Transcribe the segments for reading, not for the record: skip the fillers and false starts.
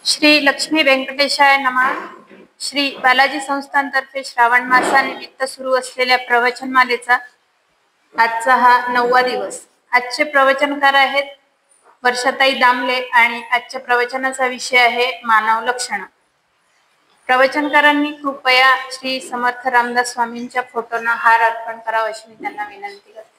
श्री लक्ष्मी वेंकटेशाय नमः। श्री बालाजी संस्थांतर्फे श्रावण मासानिमित्त सुरू असलेल्या प्रवचनमालेचा आजचा हा 9वा दिवस। आजचे प्रवचनकार आहेत वर्षाताई दामले आणि आजच्या प्रवचनाचा विषय आहे मानव लक्षण। प्रवचनकारांनी कृपया श्री समर्थ रामदास स्वामींच्या फोटोना हार अर्पण करावा अशी मी त्यांना विनंती करते।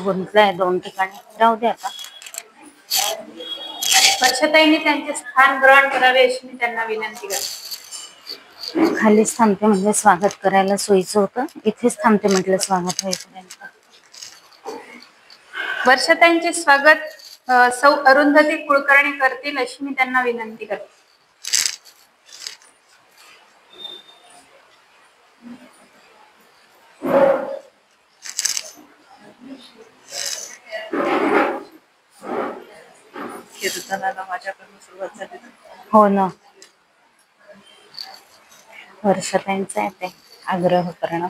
गुंतलाय 2 ठिकाणी राहू दे आता। वर्षाताईंनी त्यांचे स्थान ग्रहण करावे अशी मी त्यांना विनंती करते। खालीच थांबते म्हणजे स्वागत करायला सोयीचं होतं, इथेच थांबते म्हटलं स्वागत होईपर्यंत। वर्षाताईंचे स्वागत सौ अरुंधती कुलकर्णी करतील अशी मी त्यांना विनंती करते। कीर्तनाला माझ्याकडून सुरुवात झाली। हो ना, वर्षाताईंचा आहे ते आग्रह करणं।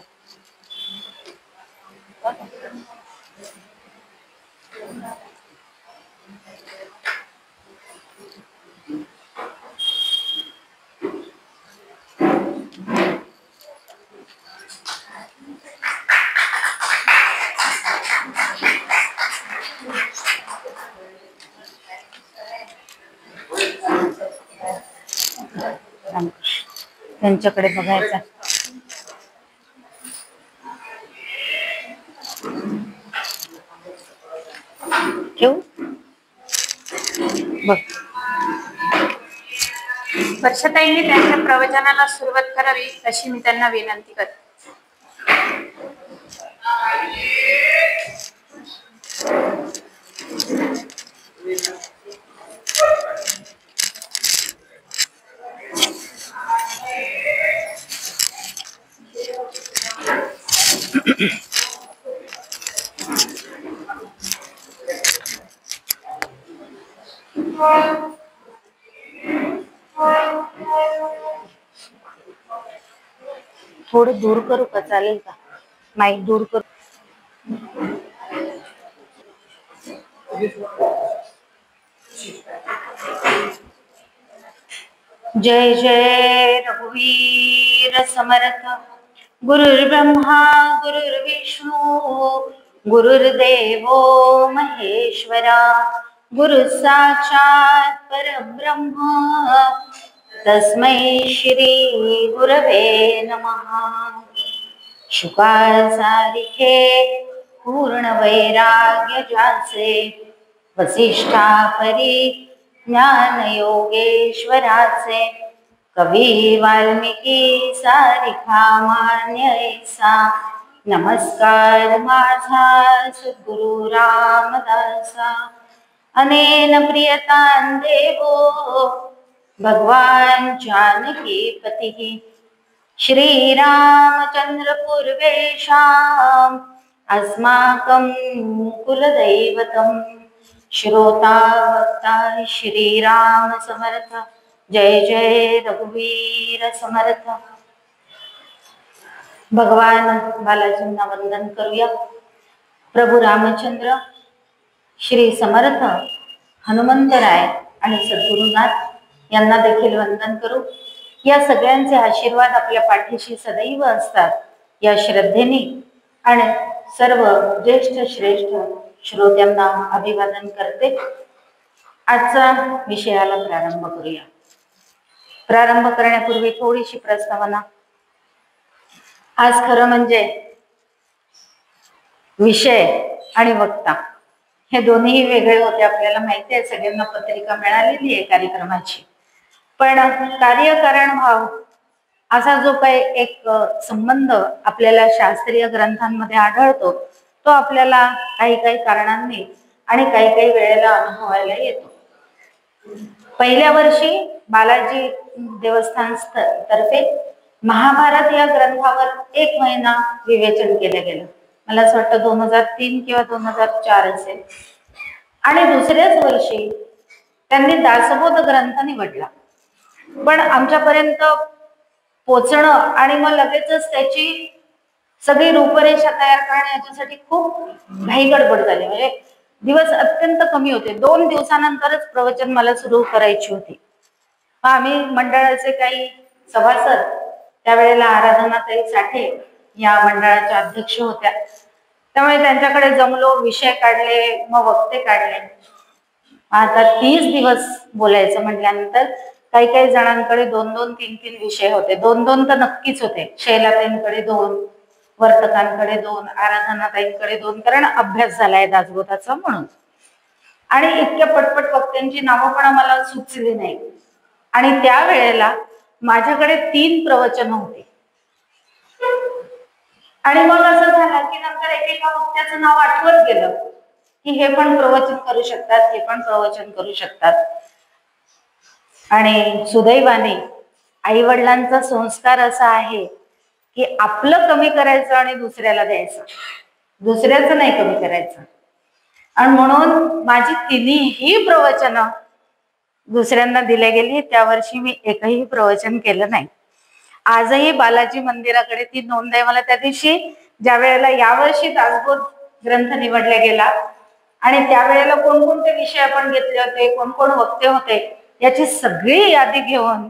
त्यांच्याकडे बघायचं। ठेवू बघ। वर्षाताईंनी त्यांच्या प्रवचनाला सुरुवात करावी अशी मी त्यांना विनंती करते। थोडं दूर करू का, चालेल का? माईक दूर करू। जय जय रघुवीर समर्थ। गुरुर्ब्रह्मा गुरुर्विष्णू गुरुर्देवो महेश्वरा। गुरु साक्षात परब्रह्म तस्मै श्री गुरवे नमः। शुकासारिखे पूर्ण वैराग्य ज्याचे वसिष्ठा परी ज्ञान योगेश्वराचे। कवी वाल्मिकी सारिखा मान्य ऐसा नमस्कार माझा सद्गुरु रामदासा। अनेन प्रियतां देवो भगवान जानकी पतिः। श्रीरामचंद्र पूर्वेशाम् अस्माकं कुलदैवतम्। श्रोता वक्ता श्रीराम समर्थ। जय जय रघुवीर समर्थ। भगवान बालाजींना वंदन करूया। प्रभू रामचंद्र, श्री समर्थ हनुमंतराय आणि सद्गुरुनाथ यांना देखील वंदन करू। या सगळ्यांचे आशीर्वाद आपल्या पाठीशी सदैव असतात या श्रद्धेने आणि सर्व ज्येष्ठ श्रेष्ठ श्रोत्यांना अभिवादन करते। आजचा विषयाला प्रारंभ करूया। प्रारंभ करण्यापूर्वी थोडीशी प्रस्तावना। आज खरं म्हणजे विषय आणि वक्ता हे दोन्ही वेगळे होते, आपल्याला माहिती आहे, सगळ्यांना पत्रिका मिळालेली आहे कार्यक्रमाची। पण कार्यकारण भाव असा जो काही एक संबंध आपल्याला शास्त्रीय ग्रंथांमध्ये आढळतो तो आपल्याला काही काही कारणांनी आणि काही काही वेळेला अनुभवायला येतो. पहिल्या वर्षी बालाजी देवस्थान तर्फे महाभारत या ग्रंथावर 1 महिना विवेचन केलं गेलं. मला असं वाटतं 2003 किंवा 2004 असेल. आणि दुसऱ्याच वर्षी त्यांनी दासबोध ग्रंथ निवडला. पण आमच्यापर्यंत पोचणं आणि मग लगेचच त्याची सगळी रूपरेषा तयार करणं याच्यासाठी खूप घाई गडबड झाली. म्हणजे दिवस अत्यंत कमी होते. 2 दिवसानंतरच प्रवचन मला सुरू करायची होती. आम्ही मंडळाचे काही सभासद, त्यावेळेला आराधनाताई साठे या मंडळाच्या अध्यक्ष होत्या, त्यामुळे त्यांच्याकडे जमलो, विषय काढले, मग वक्ते काढले. आता 30 दिवस बोलायचं म्हटल्यानंतर काही काही जणांकडे 2-2, 3-3 विषय होते. 2-2 तर नक्कीच होते. शैलाताईंकडे 2, वर्तकांकडे 2, आराधनाताईंकडे 2, कारण अभ्यास झालाय दासबोधाचा म्हणून. आणि इतक्या पटपट वक्त्यांची नावं पण आम्हाला सुचली नाही. आणि त्यावेळेला माझ्याकडे 3 प्रवचन होते. आणि मग असं झालं की नंतर एकेका वक्त्याचं नाव आठवत गेलं की हे पण प्रवचन करू शकतात, हे पण प्रवचन करू शकतात. आणि सुदैवाने आई वडिलांचा संस्कार असा आहे की आपलं कमी करायचं आणि दुसऱ्याला द्यायचं, दुसऱ्याचं नाही कमी करायचं. आणि म्हणून माझी 3ही प्रवचनं दुसऱ्यांना दिल्या गेली. त्या वर्षी मी एकही प्रवचन केलं नाही. आजही बालाजी मंदिराकडे ती नोंद आहे. मला त्या दिवशी ज्या वेळेला यावर्षी दासबोध ग्रंथ निवडला गेला आणि त्यावेळेला कोणकोणते विषय आपण घेतले होते, कोण कोण वक्ते होते, याची सगळी यादी घेऊन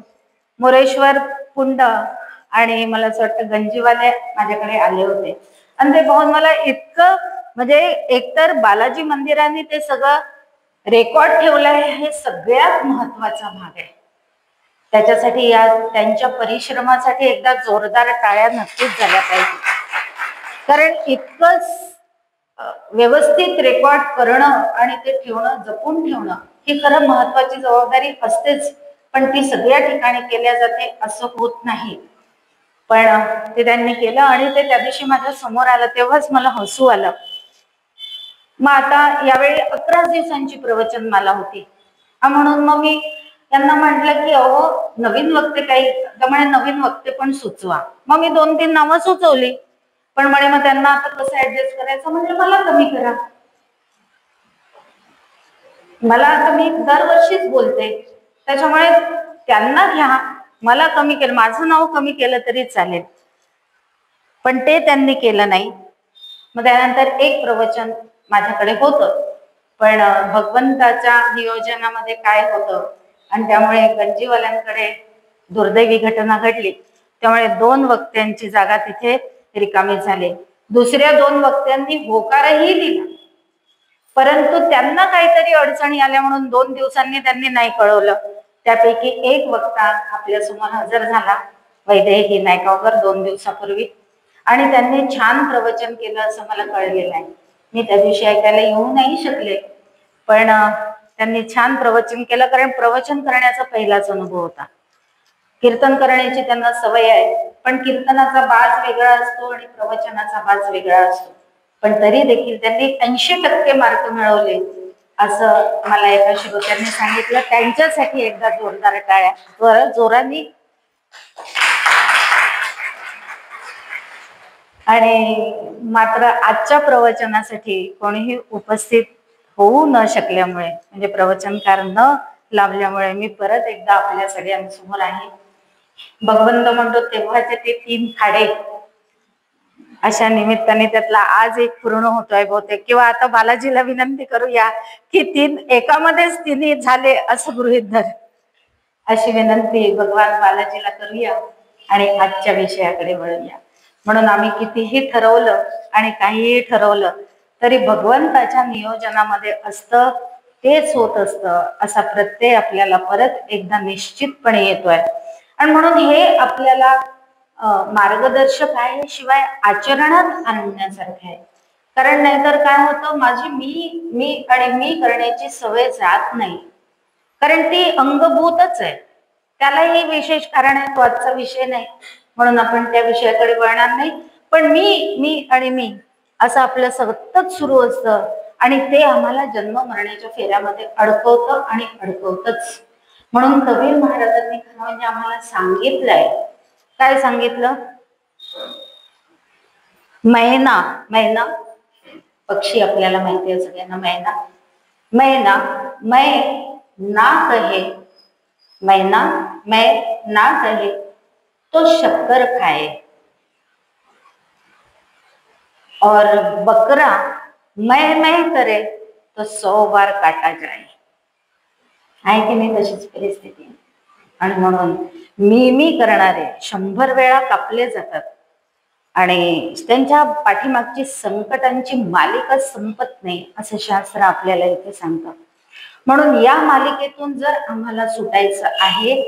मोरेश्वर पुंड आणि मला असं वाटतं गंजीवाले माझ्याकडे आले होते. आणि ते पाहून मला इतकं, म्हणजे एकतर बालाजी मंदिराने ते सगळं रेकॉर्ड ठेवलं आहे, हे सगळ्यात महत्वाचा भाग आहे. त्याच्यासाठी या त्यांच्या परिश्रमासाठी एकदा जोरदार टाळ्या नक्कीच झाल्या पाहिजे. कारण इतकंच व्यवस्थित रेकॉर्ड करणं आणि ते ठेवणं, जपून ठेवणं, ही खरं महत्वाची जबाबदारी असतेच. पण ती सगळ्या ठिकाणी केल्या जाते असं होत नाही. पण ते त्यांनी केलं आणि ते त्या दिवशी माझ्या समोर आलं तेव्हाच मला हसू आलं. मग आता यावेळी 11 दिवसांची प्रवचनमाला होती. म्हणून मग मी त्यांना म्हटलं की अहो नवीन वक्ते काही, त्यामुळे नवीन वक्ते पण सुचवा. मग मी 2-3 नावं सुचवली. पण म्हणे मग त्यांना आता कसं ऍडजस्ट करायचं, म्हणजे मला कमी करा. मला आता मी दरवर्षीच बोलते, त्याच्यामुळे त्यांना घ्या, मला कमी केलं, माझं नाव कमी केलं तरी चालेल. पण ते त्यांनी केलं नाही. मग त्यानंतर एक प्रवचन माझ्याकडे होतं, पण भगवंताच्या नियोजनामध्ये काय होतं आणि त्यामुळे गंजीवाल्यांकडे दुर्दैवी घटना घडली, त्यामुळे 2 वक्त्यांची जागा तिथे रिकामी झाली. दुसऱ्या 2 वक्त्यांनी होकारही दिला, परंतु त्यांना काहीतरी अडचणी आल्या म्हणून 2 दिवसांनी त्यांनी नाही कळवलं. त्यापैकी एक वक्ता आपल्या समोर हजर झाला, वैदेही नायगावकर, 2 दिवसापूर्वी. आणि त्यांनी छान प्रवचन केलं असं मला कळलेलं आहे. मी त्या दिवशी ऐकायला येऊ नाही शकले, पण त्यांनी छान प्रवचन केलं. कारण प्रवचन करण्याचा पहिलाच अनुभव होता. कीर्तन करण्याची त्यांना सवय आहे, पण कीर्तनाचा बाज वेगळा असतो आणि प्रवचनाचा बाज वेगळा असतो. पण तरी देखील त्यांनी 80% मार्क मिळवले असं मला एका श्रोत्यांनी सांगितलं. त्यांच्यासाठी एकदा जोरदार टाळ्या, जोरांनी. आणि मात्र आजच्या प्रवचनासाठी कोणीही उपस्थित होऊ न शकल्यामुळे, म्हणजे प्रवचनकार न लाभल्यामुळे मी परत एकदा आपल्या सगळ्यांसमोर आहे. भगवंत म्हणतो तेव्हाचे ते 3 खाडे, अशा निमित्ताने त्यातला आज एक पूर्ण होतोय बहुतेक. किंवा आता बालाजीला विनंती करूया की 3 एकामध्येच 3 झाले असं गृहीत धर, अशी विनंती भगवान बालाजीला करूया आणि आजच्या विषयाकडे वळूया. म्हणून आम्ही कितीही ठरवलं आणि काहीही ठरवलं तरी भगवंताच्या नियोजनामध्ये असतं, तेच होत असतं असा प्रत्यय आपल्याला परत एकदा निश्चितपणे येतोय. आणि म्हणून हे आपल्याला मार्गदर्शक आहे, शिवाय आचरणात आणण्यासारखं आहे. कारण नाहीतर काय होतं, माझी मी करण्याची सवय जात नाही, कारण ती अंगभूतच आहे. त्यालाही विशेष कारण आहे, तो आजचा विषय नाही म्हणून आपण त्या विषयाकडे वळणार नाही. पण मी आणि मी असं आपलं सतत सुरू असतं आणि ते आम्हाला जन्म मरण्याच्या फेऱ्यामध्ये अडकवतं आणि अडकवतच. म्हणून कबीर महाराजांनी खरं म्हणजे आम्हाला सांगितलंय, काय सांगितलं? मैना, मैना पक्षी आपल्याला माहिती आहे सगळ्यांना. मैना, मैना मैं ना कहे, मैना मैं ना कहे तो शक्कर खाए, और बकरा मैं करे तो 100 बार काटा जाए. आहे की नाही तशीच परिस्थिती. आणि म्हणून मी करणारे 100 वेळा कापले जातात आणि त्यांच्या पाठीमागची संकटांची मालिका संपत नाही असं शास्त्र आपल्याला इथे सांगतं. म्हणून या मालिकेतून जर आम्हाला सुटायचं आहे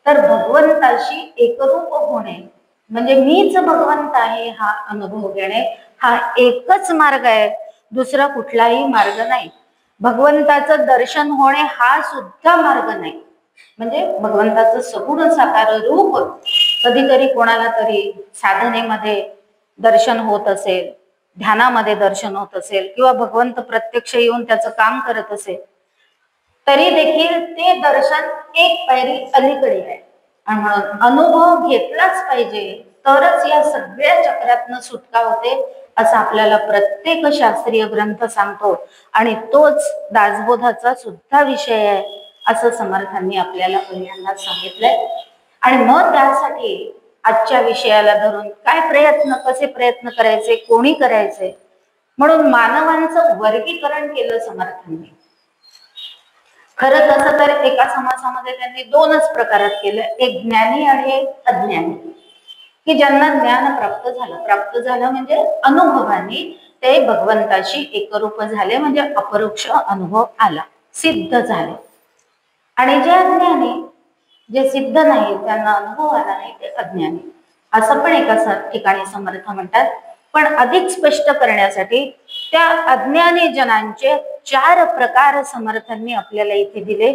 तर भगवंताशी एकरूप होणे म्हणजे मीच भगवंत आहे हा अनुभव घेणे हा एकच मार्ग आहे, दुसरा कुठलाही मार्ग नाही. भगवंताचं दर्शन होणे हा सुद्धा मार्ग नाही. म्हणजे भगवंताचं सगुण साकार रूप कधीतरी कोणाला तरी साधनेमध्ये दर्शन होत असेल, ध्यानामध्ये दर्शन होत असेल किंवा भगवंत प्रत्यक्ष येऊन त्याचं काम करत असेल तरी देखील ते दर्शन एक पायरी अलीकडे आहे. आणि म्हणून अनुभव घेतलाच पाहिजे तरच या सगळ्या चक्रातनं सुटका होते असं आपल्याला प्रत्येक शास्त्रीय ग्रंथ सांगतो. आणि तोच दासबोधाचा सुद्धा विषय आहे असं समर्थांनी आपल्याला पहिल्यांदा सांगितलंय. आणि मग त्यासाठी आजच्या विषयाला धरून काय प्रयत्न, कसे प्रयत्न करायचे, कोणी करायचे म्हणून मानवांचं वर्गीकरण केलं समर्थांनी. खरं तसं तर एका समासामध्ये त्यांनी 2च प्रकारात केलं, एक ज्ञानी आणि एक अज्ञानी. की ज्यांना ज्ञान प्राप्त झालं म्हणजे अनुभवाने ते भगवंताशी एकरूप झाले म्हणजे अपरोक्ष अनुभव आला, सिद्ध झाले. आणि जे अज्ञानी, जे सिद्ध नाही त्यांना अनुभव आला नाही ते अज्ञानी असं पण एका ठिकाणी समर्थ म्हणतात. पण अधिक स्पष्ट करण्यासाठी त्या अज्ञानी जनांचे 4 प्रकार समर्थांनी आपल्याला इथे दिले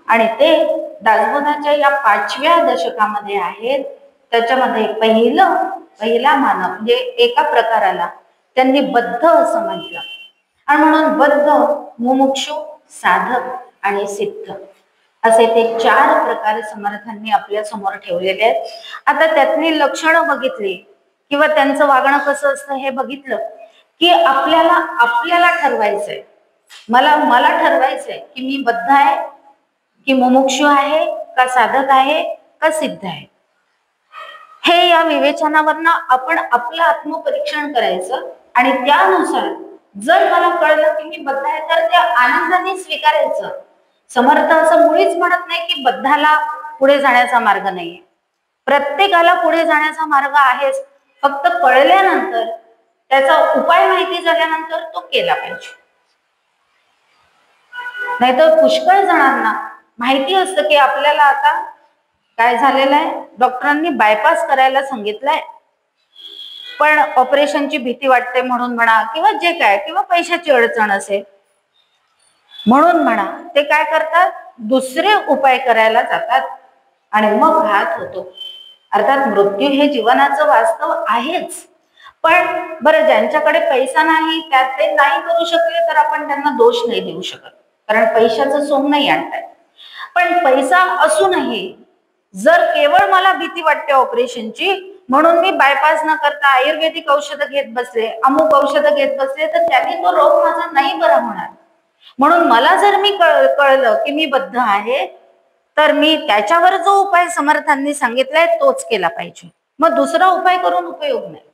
आणि ते दासबोधाच्या या 5व्या दशकामध्ये आहेत. त्याच्यामध्ये पहिला मानव म्हणजे एका प्रकाराला त्यांनी बद्ध असं म्हटलं. आणि म्हणून बद्ध, मुमुक्षु, साधक आणि सिद्ध असे ते 4 प्रकार समर्थांनी आपल्या समोर ठेवलेले आहेत. आता त्यातली लक्षणं बघितली किंवा त्यांचं वागणं कसं असतं हे बघितलं की आपल्याला ठरवायचंय, मला ठरवायचंय की मी बद्ध आहे की मुमुक्षु आहे का साधक आहे का सिद्ध आहे. हे या विवेचनावरनं आपण आपलं आत्मपरीक्षण करायचं आणि त्यानुसार जर मला कळलं की मी बद्ध आहे तर त्या आनंदाने स्वीकारायचं. समर्थ असं मुळीच म्हणत नाही की बद्धाला पुढे जाण्याचा मार्ग नाहीये. प्रत्येकाला पुढे जाण्याचा मार्ग आहेच, फक्त कळल्यानंतर त्याचा उपाय माहिती झाल्यानंतर तो केला पाहिजे. नाहीतर पुष्कळ जणांना माहिती असतं की आपल्याला आता काय झालेलं आहे, डॉक्टरांनी बायपास करायला सांगितलंय पण ऑपरेशनची भीती वाटते म्हणून म्हणा किंवा जे काय किंवा पैशाची अडचण असेल म्हणून म्हणा ते काय करतात, दुसरे उपाय करायला जातात आणि मग घात होतो. अर्थात मृत्यू हे जीवनाचं वास्तव आहेच. पण बरं ज्यांच्याकडे पैसा नाही त्यात ते नाही करू शकले तर आपण त्यांना दोष नाही देऊ शकत, कारण पैशाचं सोंग नाही आणताय. पण पैसा असूनही जर केवळ मला भीती वाटते ऑपरेशनची म्हणून मी बायपास न करता आयुर्वेदिक औषधं घेत बसले, अमुक औषधं घेत बसले तर त्यांनी तो रोग माझा नाही बरा होणार. म्हणून मला जर मी कळलं की मी बद्ध आहे तर मी त्याच्यावर जो उपाय समर्थांनी सांगितलाय तोच केला पाहिजे, मग दुसरा उपाय करून उपयोग नाही.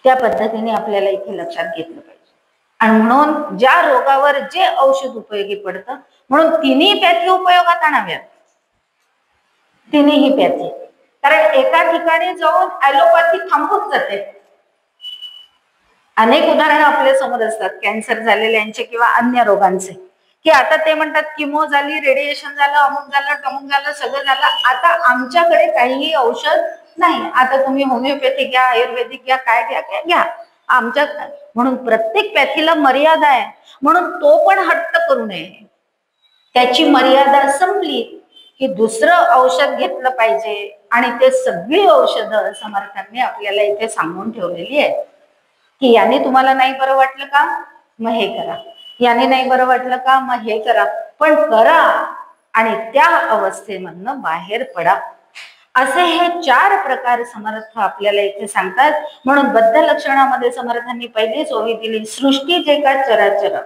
त्या पद्धतीने आपल्याला इथे लक्षात घेतलं पाहिजे. आणि म्हणून ज्या रोगावर जे औषध उपयोगी पडतं म्हणून तिन्ही पॅथी उपयोगात आणाव्यात, तिन्ही पॅथी. कारण एका ठिकाणी जाऊन ॲलोपॅथी थांबून जाते. अनेक उदाहरणं आपल्या समोर असतात कॅन्सर झालेल्यांचे किंवा अन्य रोगांचे, की आता ते म्हणतात किमो झाली, रेडिएशन झालं, अमुक झालं, टमुक झालं, सगळं झालं, आता आमच्याकडे काहीही औषध नाही, आता तुम्ही होमिओपॅथिक घ्या, आयुर्वेदिक घ्या, काय घ्या आमच्या. म्हणून प्रत्येक पॅथीला मर्यादा आहे, म्हणून तो पण हट्ट करू नये. त्याची मर्यादा संपली की दुसरं औषध घेतलं पाहिजे आणि ते सगळी औषधं समर्थांनी आपल्याला इथे सांगून ठेवलेली आहे की याने तुम्हाला नाही बरं वाटलं का, मग हे करा, याने नाही बरं वाटलं का, मग हे करा, पण करा आणि त्या अवस्थेमधनं बाहेर पडा. असे हे 4 प्रकार समर्थ आपल्याला इथे सांगतात. म्हणून बद्ध लक्षणामध्ये समर्थांनी पहिलीच ओवी दिली, सृष्टी जे का चराचर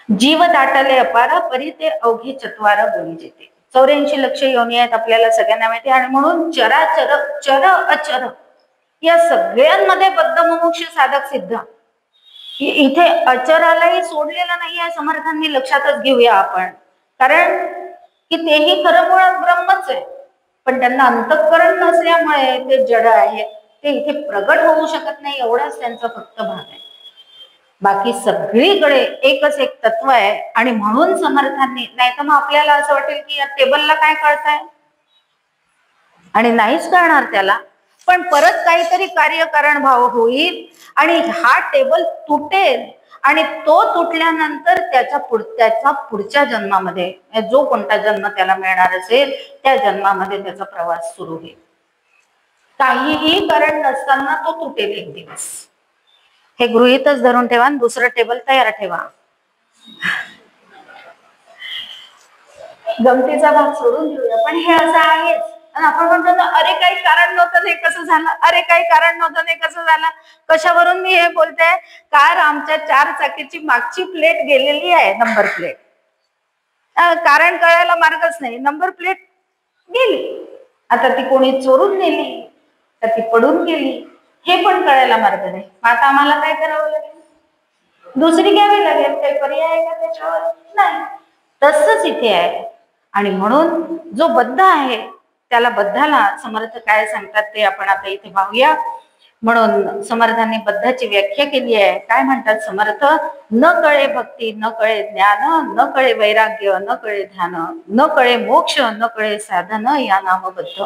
जीव दाटले अपार परी ते अवघे चत्वार बोली जेते. 84 लक्ष योनी आहेत आपल्याला सगळ्यांना माहिती. आणि म्हणून चराचर चर अचर या सगळ्यांमध्ये बद्ध मुमुक्ष साधक सिद्ध. इथे अचरालाही सोडलेलं नाहीये समर्थांनी, लक्षातच घेऊया आपण. कारण की तेही खरं मुळात ब्रह्मच आहे, पण त्यांना अंतःकरण नसल्यामुळे ते जड आहेत, ते इथे प्रगट होऊ शकत नाही, एवढाच त्यांचा फक्त भाग आहे. बाकी सगळीकडे एकच एक तत्व आहे. आणि म्हणून समर्थांनी, नाही तर मग आपल्याला असं वाटेल की या टेबलला काय कळतंय, आणि नाहीच कळणार त्याला, पण परत काहीतरी कार्यकारण भाव होईल आणि हा टेबल तुटेल आणि तो तुटल्यानंतर त्याच्या पुढच्या जन्मामध्ये, जो कोणता जन्म त्याला मिळणार असेल त्या जन्मामध्ये त्याचा प्रवास सुरू होईल. काहीही कारण नसताना तो तुटेल एक दिवस. हे गृहीतच धरून ठेवा. दुसरं टेबल तयार ठेवा. गमतीचा भाग सोडून देऊया, पण हे असं आहेच. आणि आपण म्हणतो ना, अरे काही कारण नव्हतं हे कसं झालं, अरे काही कारण नव्हतं हे कसं झालं. कशावरून मी हे बोलते, कार आमच्या 4 चाकीची मागची प्लेट गेलेली आहे, नंबर प्लेट. कारण कळायला मार्गच नाही, नंबर प्लेट गेली. आता ती कोणी चोरून नेली तर ती पडून गेली, हे पण कळायला मार्ग नाही. आता आम्हाला काय करावं लागेल, दुसरी घ्यावी लागेल. काही पर्याय आहे का त्याच्यावर, नाही. तसंच इथे आहे. आणि म्हणून जो बद्ध आहे त्याला बद्धाला समर्थ काय सांगतात ते आपण आता इथे पाहूया. म्हणून समर्थांनी बद्धाची व्याख्या केली आहे. काय म्हणतात समर्थ, न कळे भक्ती, न कळे ज्ञान, न कळे वैराग्य, न कळे ध्यान, न कळे मोक्ष, न कळे साधन, या नाम बद्ध.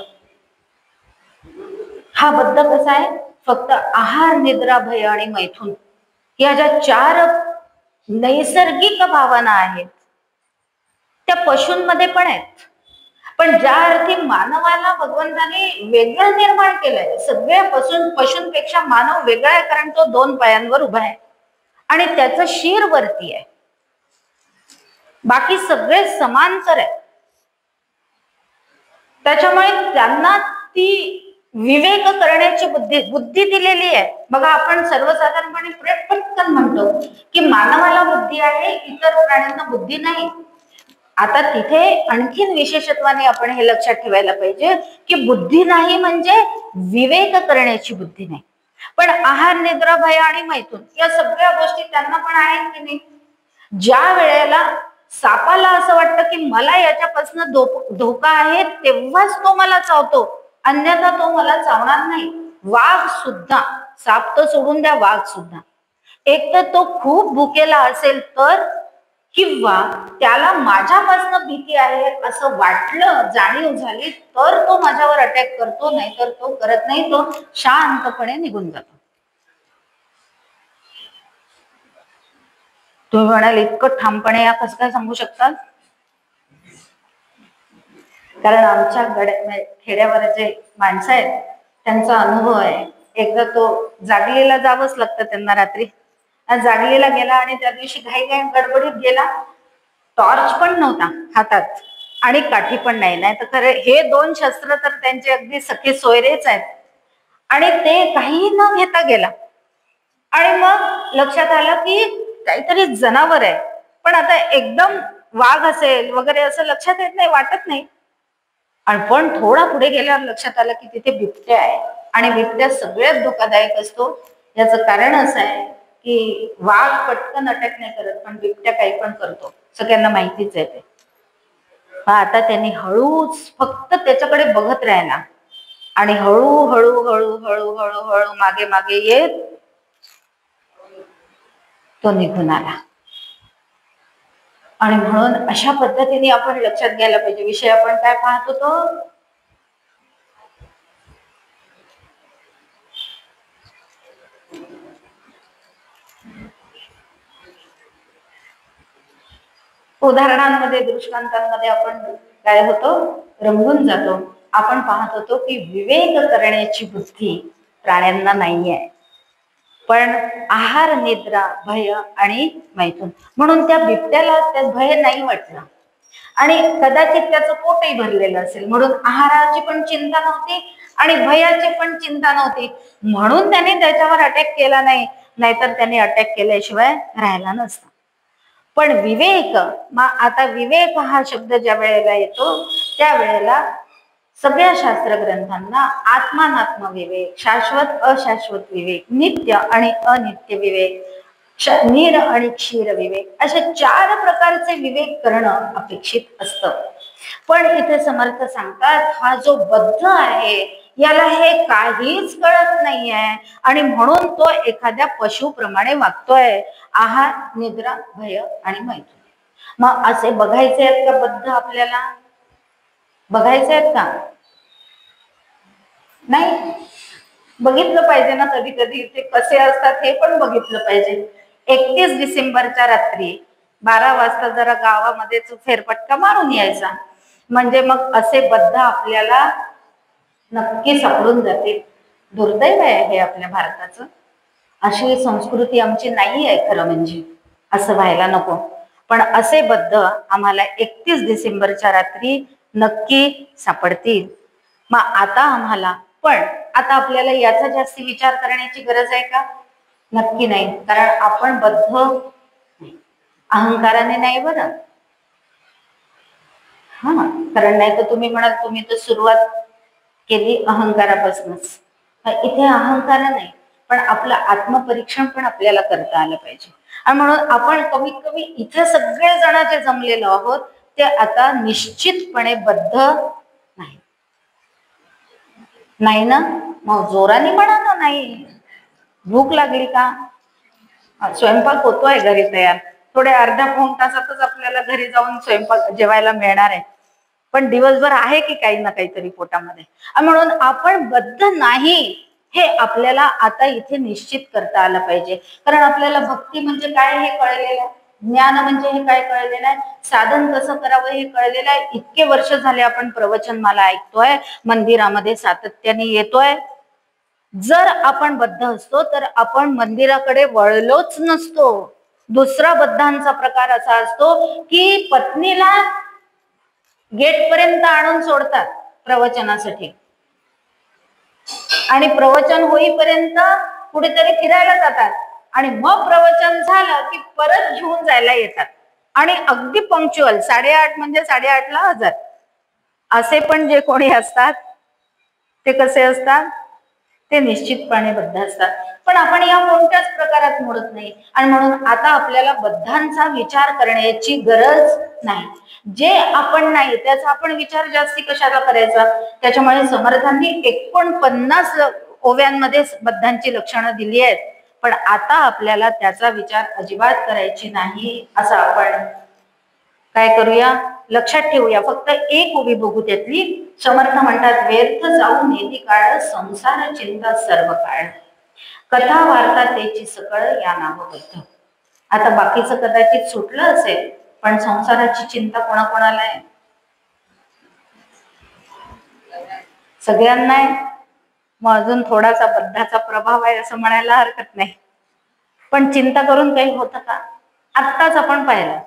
हा बद्ध कसा आहे, फक्त आहार, निद्रा, भय आणि मैथुन या ज्या 4 नैसर्गिक भावना आहेत त्या पशूंमध्ये पण आहेत. पण ज्या अर्थी मानवाला भगवंताने वेगळं निर्माण केलंय, सगळ्या पशूंपेक्षा मानव वेगळा आहे, कारण तो 2 पायांवर उभा आहे आणि त्याचं शिर वरती आहे. बाकी सगळे समांतर आहे. त्याच्यामुळे त्यांना ती विवेक करण्याची बुद्धी दिलेली आहे. बघा, आपण सर्वसाधारणपणे पटकन म्हणतो की मानवाला बुद्धी आहे, इतर प्राण्यांना बुद्धी नाही. आता तिथे आणखीन विशेषत्वाने आपण हे लक्षात ठेवायला पाहिजे की बुद्धी नाही म्हणजे विवेक करण्याची बुद्धी नाही. पण आहार, निद्रा, भय आणि मैथुन या सगळ्या गोष्टी त्यांना पण आहेत की नाही. ज्या वेळेला सापाला असं वाटतं की मला याच्यापासून धोका आहे, तेव्हाच तो मला चावतो, अन्यथा तो मला चावणार नाही. वाघ सुद्धा, साप तर सोडून द्या, वाघ सुद्धा, एक तर तो खूप भुकेला असेल तर, किंवा त्याला माझ्यापासून भीती आहे असं वाटलं, जाणीव झाली, तर तो माझ्यावर अटॅक करतो, नाहीतर तो करत नाही. तो शांतपणे निघून जातो. तुम्ही म्हणाल इतकं ठामपणे या कसं काय सांगू शकतात, कारण आमच्या खेड्यावर जे माणसं आहेत त्यांचा अनुभव आहे. एकदा तो जागलेला जावंच लागतं त्यांना रात्री. जागलेला गेला आणि त्या दिवशी घाई गडबडीत गेला. टॉर्च पण नव्हता हातात आणि काठी पण नाही. नाही तर खरं हे 2 शस्त्र तर त्यांचे अगदी सखे सोयरेच आहेत. आणि ते काही न घेता गेला. आणि मग लक्षात आलं की काहीतरी जनावर आहे, पण आता एकदम वाघ असेल वगैरे असं लक्षात येत नाही, वाटत नाही. आणि पण थोडा पुढे गेल्यावर लक्षात आलं की तिथे बिबट्या आहे. आणि बिबट्या सगळ्यात धोकादायक असतो. याचं कारण असं आहे की वाघ पटकन अटॅक नाही करत, पण बिबट्या काही पण करतो, सगळ्यांना माहितीच आहे ते. आता त्यांनी हळूच फक्त त्याच्याकडे बघत राहिला आणि हळूहळू हळूहळू हळूहळू मागे मागे येत तो निघून आला. आणि म्हणून अशा पद्धतीने आपण लक्षात घ्यायला पाहिजे. विषय आपण काय पाहत होतो, उदाहरणांमध्ये, दृष्टांतांमध्ये आपण काय होतो, रंगून जातो. आपण पाहत होतो की विवेक करण्याची बुद्धी प्राण्यांना नाहीये, पण आहार, निद्रा, भय आणि मैथून, म्हणून त्या बिबट्याला त्यात भय नाही वाटलं आणि कदाचित त्याचं पोटही भरलेलं असेल, म्हणून आहाराची पण चिंता नव्हती आणि भयाची पण चिंता नव्हती, म्हणून त्याने त्याच्यावर अटॅक केला नाही, नाहीतर त्याने अटॅक केल्याशिवाय राहिला नसता. पण विवेक, आता विवेक हा शब्द ज्या वेळेला येतो त्यावेळेला सगळ्या शास्त्र ग्रंथांना आत्मानात्म विवेक, शाश्वत अशाश्वत विवेक, नित्य आणि अनित्य विवेक, नीर आणि क्षीर विवेक, अशा 4 प्रकारचे विवेक करणं अपेक्षित असतं. पण इथे समर्थ सांगतात हा जो बद्ध आहे याला हे काहीच कळत नाहीये आणि म्हणून तो एखाद्या पशुप्रमाणे वागतोय. आहार, निद्रा, भय आणि मैथून. मग असे बघायचे आहेत का बद्ध आपल्याला? बघायचे आहेत का? नाही बघितलं पाहिजे ना, कधी कधी ते कसे असतात हे पण बघितलं पाहिजे. 31 डिसेंबरच्या रात्री 12 वाजता जरा गावामध्येच फेरफटका मारून यायचा, म्हणजे मग असे बद्ध आपल्याला नक्की सापडून जातील. दुर्दैव आहे हे आपल्या भारताचं. अशी संस्कृती आमची नाही आहे खरं म्हणजे, असं व्हायला नको. पण असे बद्ध आम्हाला 31 डिसेंबरच्या रात्री नक्की सापडतील. मग आता आम्हाला, पण आता आपल्याला याचा जास्त विचार करण्याची गरज आहे का? नक्की नाही, कारण आपण बद्ध अहंकाराने नाही बरं. हा, कारण नाही तर तुम्ही म्हणाल तुम्ही तर सुरुवात केली अहंकारापासूनच. इथे अहंकार नाही, पण आपलं आत्मपरीक्षण पण आपल्याला करता आलं पाहिजे. आणि म्हणून आपण कमीत कमी इथे सगळे जण जे जमलेलो आहोत ते आता निश्चितपणे बद्ध नाही. नाही ना? मग जोराने म्हणा ना नाही. भूक लागली का? स्वयंपाक होतोय घरी तयार, थोडे अर्धा पाऊण तासातच आपल्याला घरी जाऊन स्वयंपाक जेवायला मिळणार आहे, पण दिवसभर आहे की काही ना काहीतरी पोटामध्ये. म्हणून आपण बद्ध नाही हे आपल्याला आता इथे निश्चित करता आलं पाहिजे. कारण आपल्याला भक्ती म्हणजे काय हे कळलेलं आहे, ज्ञान म्हणजे हे काय कळलेलं आहे, साधन कसं करावं हे कळलेलं आहे. इतके वर्ष झाले आपण प्रवचनमाला ऐकतोय, मंदिरामध्ये सातत्याने येतोय. जर आपण बद्ध असतो तर आपण मंदिराकडे वळलोच नसतो. दुसरा बद्धांचा प्रकार असा असतो की पत्नीला गेट पर्यंत आणून सोडतात प्रवचनासाठी आणि प्रवचन होईपर्यंत कुठेतरी फिरायला जातात आणि मग प्रवचन झालं की परत घेऊन जायला येतात आणि अगदी पंक्च्युअल 8:30 म्हणजे 8:30ला हजर. असे पण जे कोणी असतात ते कसे असतात? ते निश्चितपणे बद्ध असतात. पण आपण या कोणत्याच प्रकारात मोडत नाही आणि म्हणून आता आपल्याला बद्धांचा विचार करण्याची गरज नाही. जे आपण नाही त्याचा आपण विचार जास्ती कशाला करायचा? त्याच्यामुळे समर्थांनी 49 ओव्यांमध्ये बद्धांची लक्षणं दिली आहेत, पण आता आपल्याला त्याचा विचार अजिबात करायची नाही. असं आपण काय करूया? लक्षात ठेवूया. फक्त एक उभी बघू त्यातली. समर्थ म्हणतात, व्यर्थ जाऊन येती काळ, संसार चिंता सर्व काळ, कथा वार्ता त्याची सकळ या नामबद्ध. आता बाकीचं कदाचित सुटलं असेल, पण संसाराची चिंता कोणाकोणाला आहे? सगळ्यांना आहे. मग अजून थोडासा बद्धाचा प्रभाव आहे असं म्हणायला हरकत नाही. पण चिंता करून काही होतं का? आत्ताच आपण पाहिलं,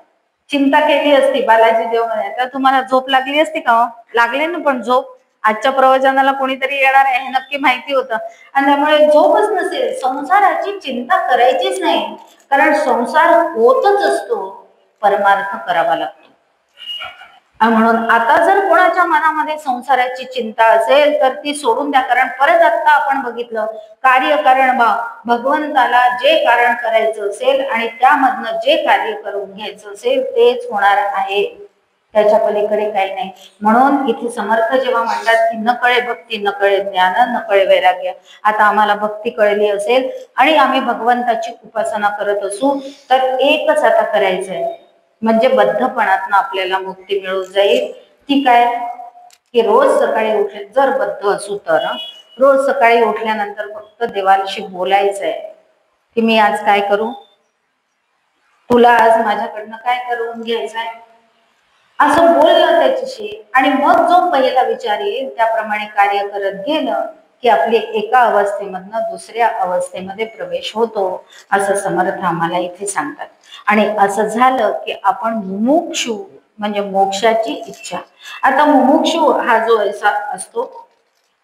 चिंता केली असती बालाजी देव म्हणे तर तुम्हाला झोप लागली असती का? लागले ना, पण झोप आजच्या प्रवचनाला कोणीतरी येणार आहे हे नक्की माहिती होतं आणि त्यामुळे झोपच नसेल. संसाराची चिंता करायचीच नाही, कारण संसार होतच असतो, परमार्थ करावा लागतो. म्हणून आता जर कोणाच्या मनामध्ये संसाराची चिंता असेल तर ती सोडून द्या. कारण परत आता आपण बघितलं, कार्यकारण भाव, भगवंताला जे कारण करायचं असेल आणि त्यामधनं जे कार्य करून घ्यायचं असेल तेच होणार आहे, त्याच्या पलीकडे काही नाही. म्हणून इथे समर्थ जेव्हा म्हणतात की न कळे भक्ती, न कळे ज्ञान, न कळे वैराग्य. आता आम्हाला भक्ती कळली असेल आणि आम्ही भगवंताची उपासना करत असू तर एकच आता करायचं आहे, म्हणजे बद्धपणातनं आपल्याला मुक्ती मिळून जाईल. ती काय? की रोज सकाळी उठले, जर बद्ध असू तर रोज सकाळी उठल्यानंतर फक्त देवाशी बोलायचं आहे की मी आज काय करू? तुला आज माझ्याकडनं काय करून घ्यायचंय, असं बोललं त्याच्याशी. आणि मग जो पहिला विचार येईल त्याप्रमाणे कार्य करत गेलं की आपली एका अवस्थेमधनं दुसऱ्या अवस्थेमध्ये प्रवेश होतो, असं समर्थ आम्हाला इथे सांगतात. आणि असं झालं की आपण मुमुक्षु म्हणजे मोक्षाची इच्छा. आता मुमुक्षु हा जो ऐसा असतो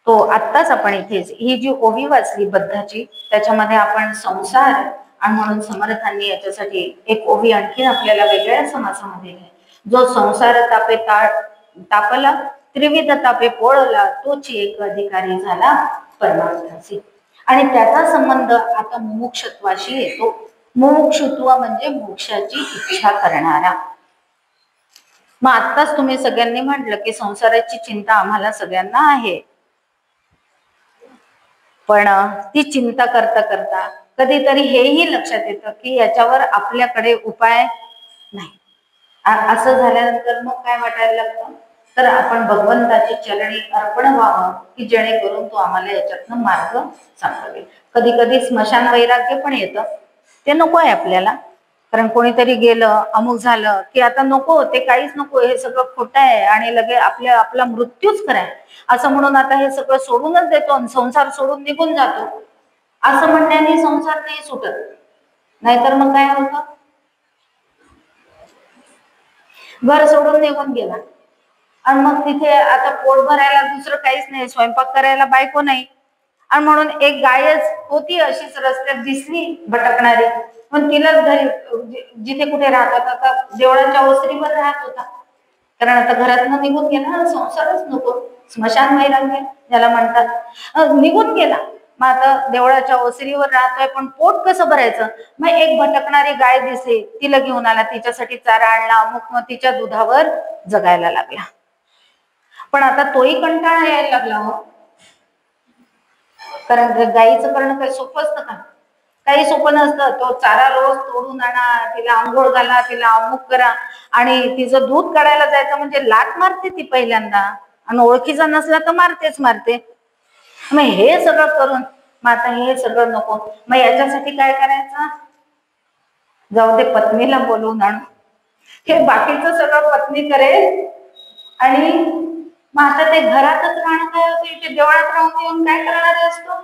तो आत्ताच आपण इथेच ही जी ओवी वाचली बद्धाची त्याच्यामध्ये आपण संसार आणि म्हणून समर्थांनी याच्यासाठी एक ओवी आणखी आपल्याला वेगळ्या समासामध्ये आहे. जो संसार तापे तापला त्रिविध तापे पोळला तोची एक अधिकारी झाला परमार्थाची. आणि त्याचा संबंध आता मुमुक्षत्वाशी येतो. मुमुक्षुत्व म्हणजे मोक्षाची इच्छा करणारा. मग आत्ताच तुम्ही सगळ्यांनी म्हटलं की संसाराची चिंता आम्हाला सगळ्यांना आहे, पण ती चिंता करता करता कधीतरी हेही लक्षात येतं की याच्यावर आपल्याकडे उपाय नाही. असं झाल्यानंतर मग काय वाटायला लागतं, तर आपण भगवंताची चरणी अर्पण व्हावं की जेणेकरून तो आम्हाला याच्यातनं मार्ग सांगेल. कधी कधी स्मशान वैराग्य पण येतं, ते नको आहे आपल्याला. कारण कोणीतरी गेलं अमुक झालं की आता नको, ते काहीच नको, हे सगळं खोटं आहे आणि लगे आपला मृत्यूच खराय असं म्हणून आता हे सगळं सोडूनच देतो आणि संसार सोडून निघून जातो. असं म्हणण्याने संसार नाही सुटत. नाहीतर मग काय होतं, घर सोडून निघून गेला आणि मग तिथे आता पोट भरायला दुसरं काहीच नाही, स्वयंपाक करायला बायको नाही, आणि म्हणून एक गायच होती अशीच रस्त्यात दिसली भटकणारी, पण तिलाच घरी जिथे कुठे राहत होता आता देवळाच्या ओसरीवर राहत होता. कारण आता घरातनं निघून गेला, संसारच नको, स्मशान वैराग्य ज्याला म्हणतात, निघून गेला. मग आता देवळाच्या ओसरीवर राहतोय पण पोट कसं भरायचं. मग एक भटकणारी गाय दिसली, तिला घेऊन आला, तिच्यासाठी चारा आणला, अमुक, मग तिच्या दुधावर जगायला लागला. पण आता तोही कंटाळा यायला लागला हो. कारण गायीचं करणं काही सोपं असतं का, काही सोपं नसतं. तो चारा रोज तोडून आणा, तिला आंघोळ घाला, तिला अमुक करा, आणि तिचं दूध काढायला जायचं म्हणजे लाट मारते ती पहिल्यांदा, आणि ओळखीचा नसला तर मारते. मग हे सगळं करून मग आता हे सगळं नको, मग याच्यासाठी काय करायचं, जाऊ दे पत्नीला बोलवून आणू, हे बाकीचं सगळं पत्नी करेल. आणि मग आता ते घरातच राहणं काय होतं, इथे देवळात राहून येऊन काय करणार असतो.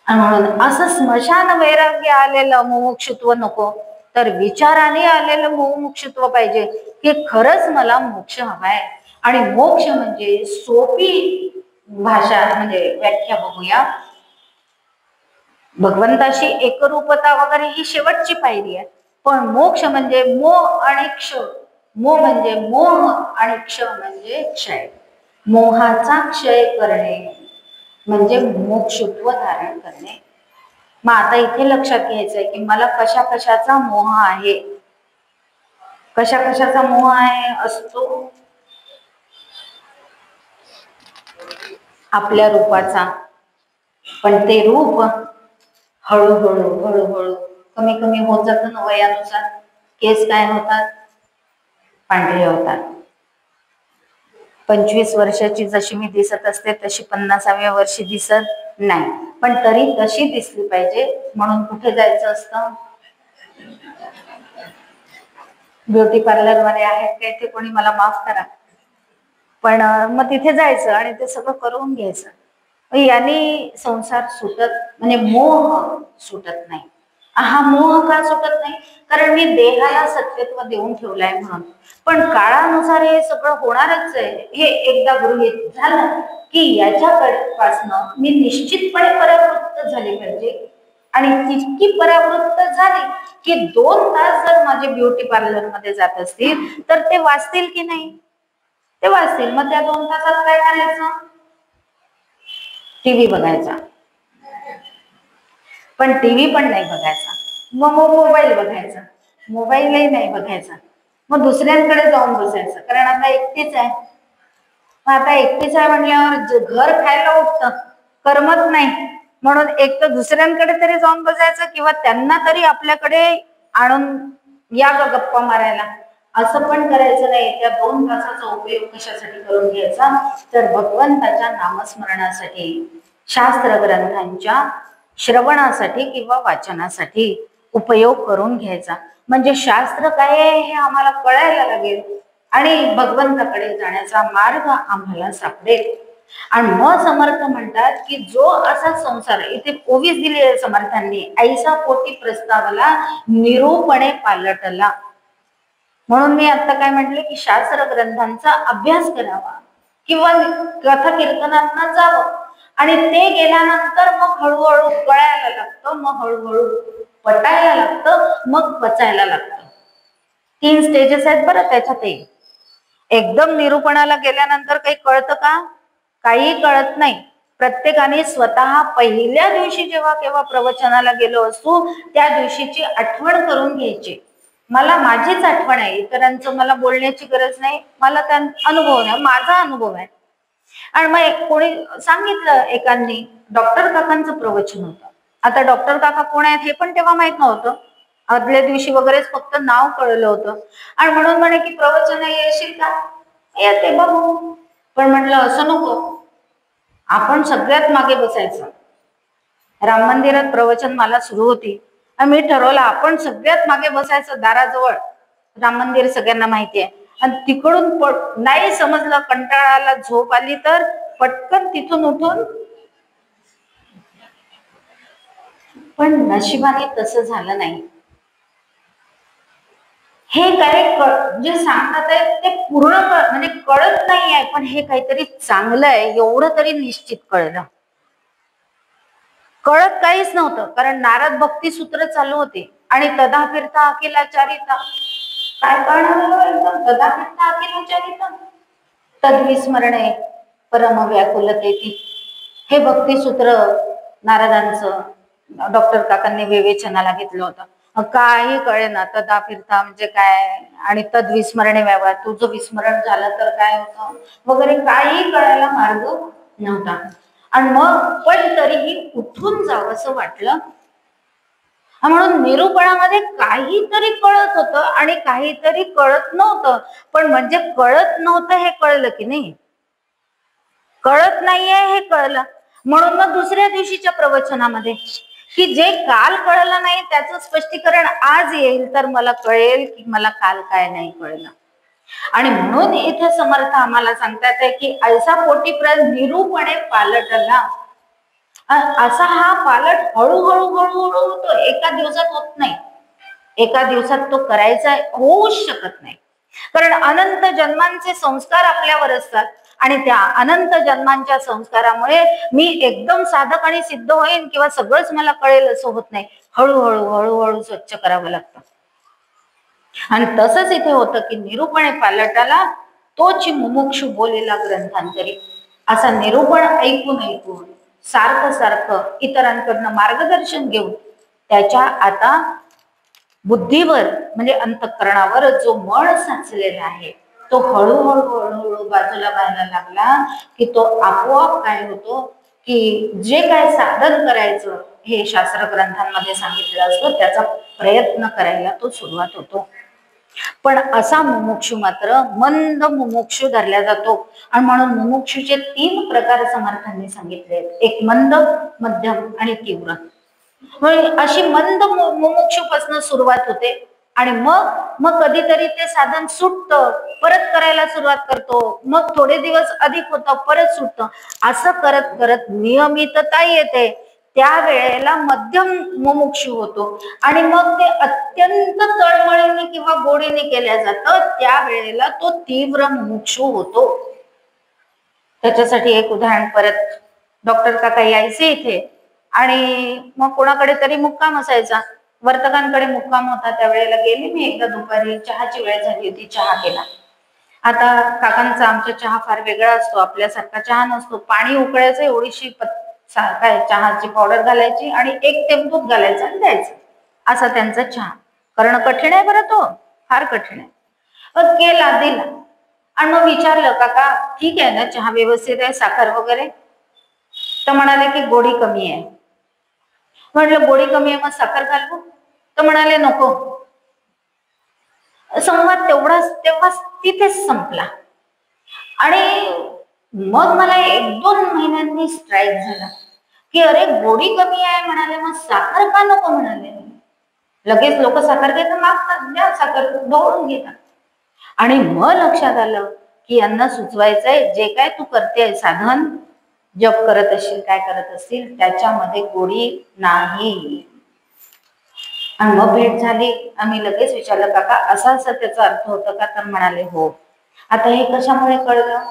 म्हणून असं स्मशान वैराग्य आलेलं मुमुक्षुत्व नको, तर विचाराने आलेलं मुमुक्षुत्व पाहिजे की खरंच मला मोक्ष हवाय. आणि मोक्ष म्हणजे सोपी भाषा म्हणजे व्याख्या बघूया, भगवंताशी एकरूपता वगैरे ही शेवटची पायरी आहे. पण मोक्ष म्हणजे मोह आणि क्ष. मोह म्हणजे मोह आणि क्ष म्हणजे क्षय. मोहाचा क्षय करणे म्हणजे मोक्षत्व धारण करणे. मग आता इथे लक्षात घ्यायचंय की मला कशा कशाचा मोह आहे, कशा कशाचा मोह आहे असतो. आपल्या रूपाचा, पण ते रूप हळूहळू कमी कमी होत जातं ना वयानुसार. केस काय होतात, पांढरे होतात. 25 वर्षाची जशी मी दिसत असते तशी 50व्या वर्षी दिसत नाही, पण तरी तशी दिसली पाहिजे. म्हणून कुठे जायचं असतं, ब्युटी पार्लर मध्ये आहेत काय ते कोणी मला माफ करा, पण मग तिथे जायचं आणि ते सगळं करून घ्यायचं. याने संसार सुटत म्हणजे मोह सुटत नाही. हा मोह का सुटत नाही, कारण मी देहाला सत्यत्व देऊन ठेवलाय म्हणून. पण काळानुसार हे सगळं होणारच आहे, हे एकदा गृहीत झालं की याच्यापासनं मी निश्चितपणे परावृत्त झाले पाहिजे. आणि तितकी परावृत्त झाली की 2 तास जर माझे ब्युटी पार्लर मध्ये जात असतील तर ते वाचतील की नाही, ते वाचतील. मग त्या 2 तासात काय करायचं, टीव्ही बघायचा. पण टीव्ही पण नाही बघायचा, मग मोबाईल बघायचा. मोबाईलही नाही बघायचा, मग दुसऱ्यांकडे जाऊन बसायचं. कारण आता एकटीच आहे. मग आता एकटीच आहे म्हणल्यावर घर खायला उठतं, करमत नाही. म्हणून एक तर दुसऱ्यांकडे तरी जाऊन बसायचं किंवा त्यांना तरी आपल्याकडे आणून या गप्पा मारायला, असं पण करायचं नाही. त्या 2 तासाचा उपयोग कशासाठी करून घ्यायचा, तर भगवंताच्या नामस्मरणासाठी, शास्त्र ग्रंथांच्या श्रवणासाठी किंवा वाचनासाठी उपयोग करून घ्यायचा. म्हणजे शास्त्र काय आहे हे आम्हाला कळायला लागेल आणि भगवंताकडे जाण्याचा मार्ग आम्हाला सापडेल. आणि मग समर्थ म्हणतात की जो असा संसार, इथे ओवीस दिली आहे समर्थांनी, ऐसा पोटी प्रस्तावला निरूपणे पालटला. म्हणून मी आता काय म्हटले की शास्त्र ग्रंथांचा अभ्यास करावा किंवा कथा कीर्तनांना जावं आणि ते गेल्यानंतर मग हळूहळू कळायला लागतं, मग हळूहळू पटायला लागतं, मग पचायला लागतं. 3 स्टेजेस आहेत बरं त्याच्यातही. एकदम निरूपणाला गेल्यानंतर काही कळतं का? काही कळत नाही. प्रत्येकाने स्वतः पहिल्या दिवशी जेव्हा केव्हा प्रवचनाला गेलो असू त्या दिवशीची आठवण करून घ्यायची. मला माझीच आठवण आहे, इतरांचं मला बोलण्याची गरज नाही, मला त्या अनुभव नाही, माझा अनुभव आहे. आणि मग कोणी सांगितलं, एकांनी डॉक्टर काकांचं प्रवचन होतं. आता डॉक्टर काका कोण आहेत हे पण तेव्हा माहित नव्हतं, आदल्या दिवशी वगैरेच फक्त नाव कळलं होतं. आणि म्हणून म्हणे की प्रवचन येशील का? येते बघू. पण म्हटलं असं नको, आपण सगळ्यात मागे बसायचं. राम मंदिरात प्रवचन मला सुरू होती आणि मी ठरवलं आपण सगळ्यात मागे बसायचं दाराजवळ. राम मंदिर सगळ्यांना माहिती आहे. आणि तिकडून नाही समजलं, कंटाळाला, झोप आली तर पटकन तिथून उठून. पण नशिबाने तसं झालं नाही. हे काय जे सांगतात आहे ते पूर्ण म्हणजे कळत नाही आहे, पण हे काहीतरी चांगलं आहे एवढं तरी निश्चित कळलं. कळत काहीच नव्हतं, कारण नारद भक्ती सूत्र चालू होते आणि तदा फिरता अखिलाचारिता. काय कळणार एकदम? तदा फिरता अखिलाचारिता, तद्विस्मरणे परम व्याकुलतेती. हे भक्ती सूत्र नारदांचं डॉक्टर काकांनी विवेचनाला घेतलं होतं. काही कळेना, तदा फिरता म्हणजे काय आणि तद्विस्मरणे व्यावा, तुझं विस्मरण झालं तर काय होतं वगैरे, काही कळायला मार्ग नव्हता. आणि मग पण तरीही उठून जावं असं वाटलं. म्हणून निरूपणामध्ये काहीतरी कळत होतं आणि काहीतरी कळत नव्हतं. पण म्हणजे कळत नव्हतं हे कळलं की नाही, कळत नाहीये हे कळलं. म्हणून मग दुसऱ्या दिवशीच्या प्रवचनामध्ये की जे काल कळलं नाही त्याचं स्पष्टीकरण आज येईल, तर मला कळेल की मला काल काय नाही कळलं. आणि म्हणून इथे समर्थ आम्हाला सांगतात की ऐसा पोटी निरूपणे पालटला. असा हा पालट हळूहळू हळूहळू होतो, एका दिवसात होत नाही. एका दिवसात तो करायचा होऊच शकत नाही, कारण अनंत जन्मांचे संस्कार आपल्यावर असतात आणि त्या अनंत जन्मांच्या संस्कारामुळे मी एकदम साधक आणि सिद्ध होईन किंवा सगळंच मला कळेल असं होत नाही. हळूहळू हळूहळू स्वच्छ करावं लागतं. आणि तसंच इथे होतं की निरूपणे पालटाला तोची मुमुक्षु बोलेला ग्रंथांतरी. असा निरूपण ऐकून ऐकून सारखं सारखं इतरांकडनं मार्गदर्शन घेऊन त्याच्या आता बुद्धीवर म्हणजे अंतःकरणावर जो मळ साचलेला आहे तो हळूहळू हळूहळू बाजूला व्हायला लागला की तो आपोआप काय होतो की जे काय साधन करायचं हे शास्त्र ग्रंथांमध्ये सांगितलं असतं त्याचा प्रयत्न करायला तो सुरुवात होतो. पण असा मुमुक्षू मात्र मंद मुमुक्षू धरला जातो. आणि म्हणून मुमुक्षूचे 3 प्रकार समर्थांनी सांगितले, एक मंद, मध्यम आणि तीव्र. अशी मंद मुमुक्षूपासून सुरुवात होते आणि मग कधीतरी ते साधन सुटतं, परत करायला सुरुवात करतो, मग थोडे दिवस अधिक होतं, परत सुटतं. असं करत करत नियमितता येते, त्या वेळेला मध्यम मुमुक्षू होतो आणि मग ते अत्यंत तळमळीने किंवा गोडीने केल्या जातं, त्या वेळेला तो तीव्र मुमुक्षू होतो. त्याच्यासाठी एक उदाहरण, परत डॉक्टर काका यायचे इथे आणि मग कोणाकडे तरी मुक्काम असायचा, वर्तकांकडे मुक्काम होता. त्यावेळेला गेली मी एकदा दुपारी, चहाची वेळ झाली होती, चहा केला. आता काकांचा आमचा चहा फार वेगळा असतो, आपल्यासारखा चहा नसतो. पाणी उकळायचं, एवढीशी काय चहाची पावडर घालायची आणि 1 थेंब दूध घालायचं आणि द्यायचं, असा त्यांचा चहा. करणं कठीण आहे बरं, तो फार कठीण आहे. मग केला, दिला आणि मग विचारलं, काका ठीक आहे ना चहा, व्यवस्थित आहे, साखर वगैरे? तर म्हणाले की गोडी कमी आहे. म्हटलं गोडी कमी आहे मग साखर घालू? तर म्हणाले नको. संवाद तेव्हाच तिथेच संपला. आणि मग मला 1-2 महिन्यांनी स्ट्राईक झाला की अरे गोडी कमी आहे म्हणाले, मग साखर का नको म्हणाले. लगेच लोक साखर घ्यायचं मागतात, द्या साखर, ढवळून घेतात. आणि मग लक्षात आलं की यांना सुचवायचंय जे काय तू करते साधन जप करत असशील, काय करत असतील, त्याच्यामध्ये गोडी नाही. आणि मग भेट झाली. आम्ही लगेच विचारलं, काका असा असा त्याचा अर्थ होता का? तर म्हणाले हो. आता हे कशामुळे कळलं?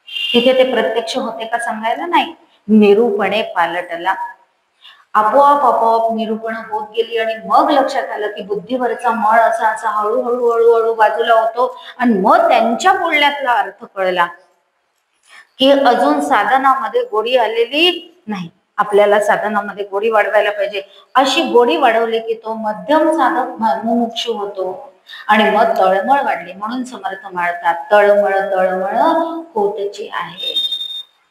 तिथे ते प्रत्यक्ष होते का सांगायला नाही, निरूपणे पालटला. आपोआप आपोआप निरूपण होत गेली आणि मग लक्षात आलं की बुद्धीवरचा मळ असा असा हळूहळू हळूहळू बाजूला होतो. आणि मग त्यांच्या बोलण्यातला अर्थ कळला की अजून साधनामध्ये गोडी आलेली नाही, आपल्याला साधनामध्ये गोडी वाढवायला पाहिजे. अशी गोडी वाढवली की तो मध्यम साधक मुमुक्षू होतो. आणि मग तळमळ वाढली. म्हणून समर्थ म्हणतात, तळमळ तळमळ होतची आहे.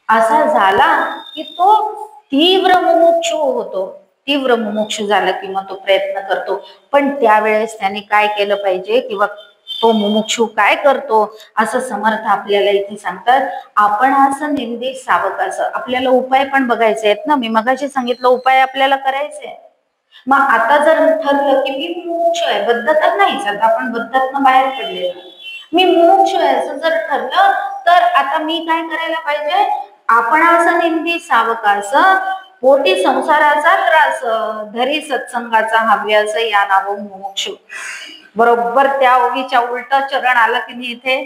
असा झाला की तो तीव्र मुमुक्षू होतो. तीव्र मुमुक्षू झाला की मग तो प्रयत्न करतो. पण त्यावेळेस त्याने काय केलं पाहिजे किंवा तो मुमुक्षू काय करतो असं समर्थ आपल्याला इथे सांगतात. आपण असं निंदी सावक असं आपल्याला उपाय पण बघायचे आहेत ना. मी मगाशी सांगितलं उपाय आपल्याला करायचे. मग आता जर ठरलं की मी मुमुक्षू आहे, बद्धता नाहीच, आता आपण बद्धतनं बाहेर पडले, मी मुमुक्षू आहे असं जर ठरलं तर आता मी काय करायला पाहिजे? आपण असं निंदी सावकास पोटी संसाराचा त्रास धरी सत्संगाचा हव्यास या नाव मुमुक्षू. बरोबर त्या ओवीच्या उलट चरण आलं की नाही इथे.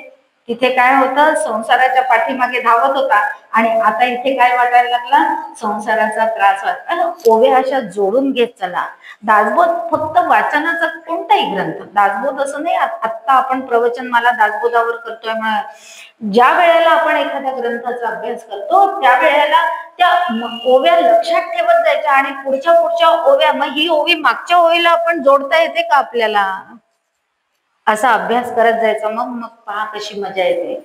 तिथे काय होतं? संसाराच्या पाठीमागे धावत होता आणि आता इथे काय वाटायला लागला? संसाराचा त्रास वाटला. ओव्या अशा जोडून घेत चला. दासबोध फक्त वाचनाचा कोणताही ग्रंथ, दासबोध असं नाही आत्ता आपण प्रवचनमाला दासबोधावर करतोय म्हणून, ज्या वेळेला आपण एखाद्या ग्रंथाचा अभ्यास करतो त्या वेळेला त्या ओव्या लक्षात ठेवत जायच्या आणि पुढच्या ओव्या, मग ही ओवी मागच्या ओवीला आपण जोडता येते का आपल्याला, असा अभ्यास करत जायचा. मग पहा कशी मजा येते,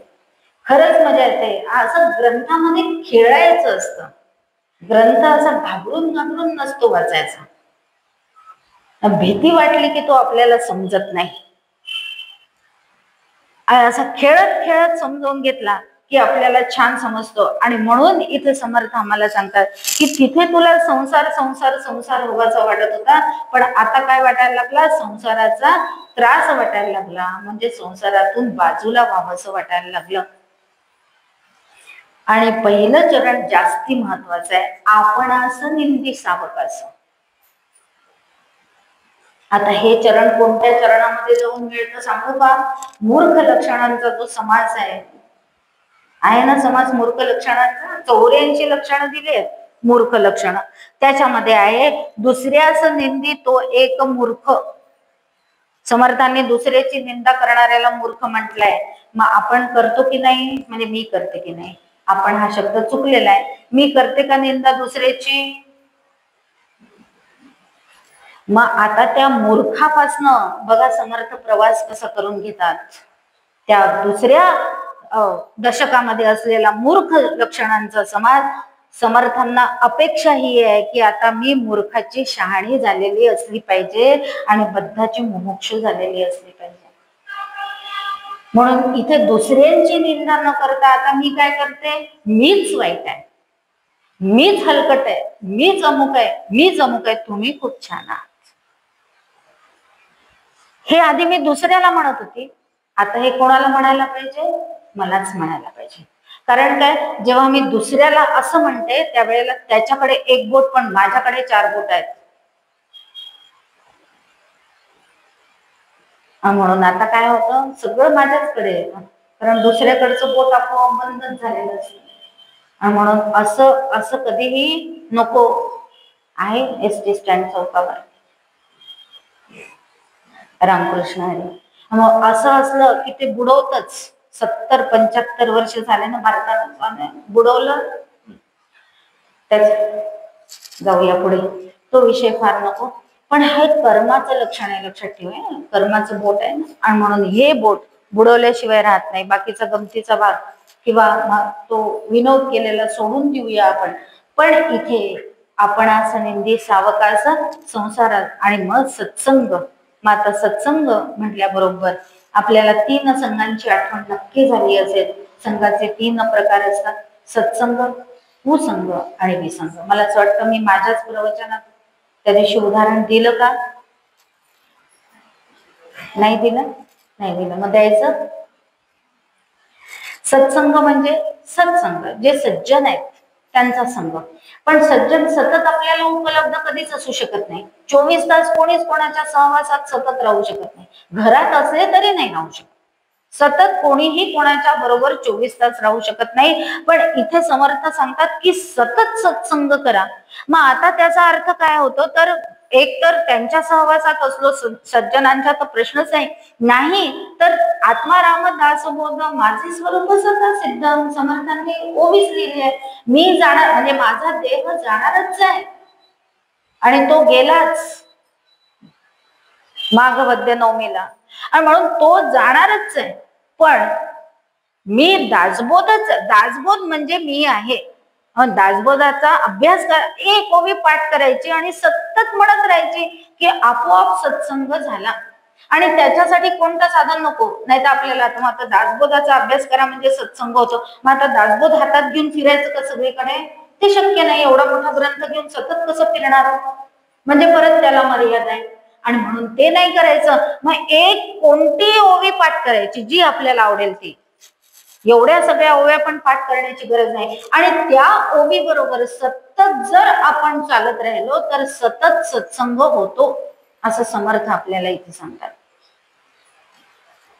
खरंच मजा येते. असं ग्रंथामध्ये खेळायचं असतं. ग्रंथ असा घाबरून घाबरून नसतो वाचायचा. भीती वाटली की तो आपल्याला समजत नाही. असा खेळत खेळत समजून घेतला की आपल्याला छान समजतो. आणि म्हणून इथे समर्थ आम्हाला सांगतात की तिथे तुला संसार संसार संसार होवाचा वाटत होता, पण आता काय वाटायला लागला? संसाराचा त्रास वाटायला लागला. म्हणजे संसारातून बाजूला व्हावंसं वाटायला लागलं. आणि पहिलं चरण जास्ती महत्वाचं आहे, आपण असं निंदी सावक असं. आता हे चरण कोणत्या चरणामध्ये जाऊन मिळतं सांगू का? मूर्ख लक्षणांचा जो समास आहे ना, समास मूर्ख लक्षणांचा 84 लक्षणं दिली आहेत. मूर्ख लक्षण त्याच्यामध्ये आहे दुसऱ्याचं निंदी तो एक मूर्ख. समर्थांनी दुसऱ्याची निंदा करणाऱ्याला मूर्ख म्हटलंय. मग आपण करतो की नाही? म्हणजे मी करते की नाही? आपण हा शब्द चुकलेला आहे. मी करते का निंदा दुसऱ्याची? मग आता त्या मूर्खापासनं बघा समर्थ प्रवास कसा करून घेतात. त्या दुसऱ्या दशकामध्ये असलेला मूर्ख लक्षणांचा समाज समर्थांना अपेक्षा ही आहे की आता मी मूर्खाची शहाणी झालेली असली पाहिजे आणि बद्धाची मुमुक्षू झालेली असली पाहिजे. म्हणून इथे दुसऱ्यांची निंदा न करता आता मी काय करते? मीच वाईट आहे, मीच हलकट आहे, मीच अमुक आहे, मीच अमुक आहे, तुम्ही खूप छान आहात. हे आधी मी दुसऱ्याला म्हणत होती, आता हे कोणाला म्हणायला पाहिजे? मलाच म्हणायला पाहिजे. कारण काय? जेव्हा मी दुसऱ्याला असं म्हणते त्यावेळेला त्याच्याकडे एक बोट पण माझ्याकडे 4 बोट आहेत. म्हणून आता काय होतं? सगळं माझ्याचकडे येतं, कारण दुसऱ्याकडचं बोट आपोआप बंदच झालेलं असतं. आणि म्हणून असं असं कधीही नको. आहे एसटी स्टँड चौकावर रामकृष्ण हरी. मग असं असलं की ते बुडवतच. 70-75 वर्ष झाले ना भारताने बुडवलं. त्याच जाऊया पुढे, तो विषय फार नको. पण हे कर्माचं लक्षण आहे, लक्षात ठेवा. कर्माचं बोट आहे ना, आणि म्हणून हे बोट बुडवल्याशिवाय राहत नाही. बाकीचा गमतीचा भाग किंवा तो विनोद केलेला सोडून देऊया आपण. पण इथे आपण असं निंदी सावकास संसारात आणि मग सत्संग. मग आता सत्संग म्हटल्याबरोबर आपल्याला 3 संघांची आठवण नक्की झाली असेल. संघाचे 3 प्रकार असतात, सत्संग, कुसंग आणि विसंग. मला असं वाटतं मी माझ्याच प्रवचनात त्या दिवशी उदाहरण दिलं का? नाही दिलं, नाही दिलं, मग द्यायचं. सत्संग म्हणजे सत्संग, जे सज्जन आहेत त्यांचा संग. पण सज्जन सतत आपल्याला उपलब्ध कधीच असू शकत नाही. 24 तास कोणीच कोणाच्या सहवासात सतत राहू शकत नाही. घरात असले तरी नाही राहू शकत. सतत कोणीही कोणाच्या बरोबर 24 तास राहू शकत नाही. पण इथे समर्थ सांगतात की सतत सत्संग करा. मग आता त्याचा अर्थ काय होतो, तर एक तर त्यांच्या सहवासात असलो सज्जनांचा तर प्रश्नच नाही, तर आत्माराम दासबोध माझे स्वरूप स्वतः सिद्ध समर्थांनी ओवीच लिहिली आहे. मी जाणार म्हणजे माझा देह जाणारच आहे आणि तो गेलाच माघ वद्य नवमीला, आणि म्हणून तो जाणारच आहे. पण मी दासबोध म्हणजे मी आहे. दासबोधाचा अभ्यास करा, एक ओवी पाठ करायची आणि सतत म्हणत राहायची की आपोआप सत्संग झाला. आणि त्याच्यासाठी कोणतं साधन नको. नाही तर आपल्याला आता दासबोधाचा अभ्यास करा म्हणजे सत्संग होतो. मग आता दासबोध हातात घेऊन फिरायचं का सगळीकडे? ते शक्य नाही. एवढा मोठा ग्रंथ घेऊन सतत कसं फिरणार, म्हणजे परत त्याला मर्यादा आहे. आणि म्हणून ते नाही करायचं. मग एक कोणती ओवी पाठ करायची जी आपल्याला आवडेल ती. एवढ्या सगळ्या ओव्या पण पाठ करण्याची गरज नाही. आणि त्या ओवी बरोबर सतत जर आपण चालत राहिलो तर सतत सत्संग होतो, असं समर्थ आपल्याला इथे सांगतात.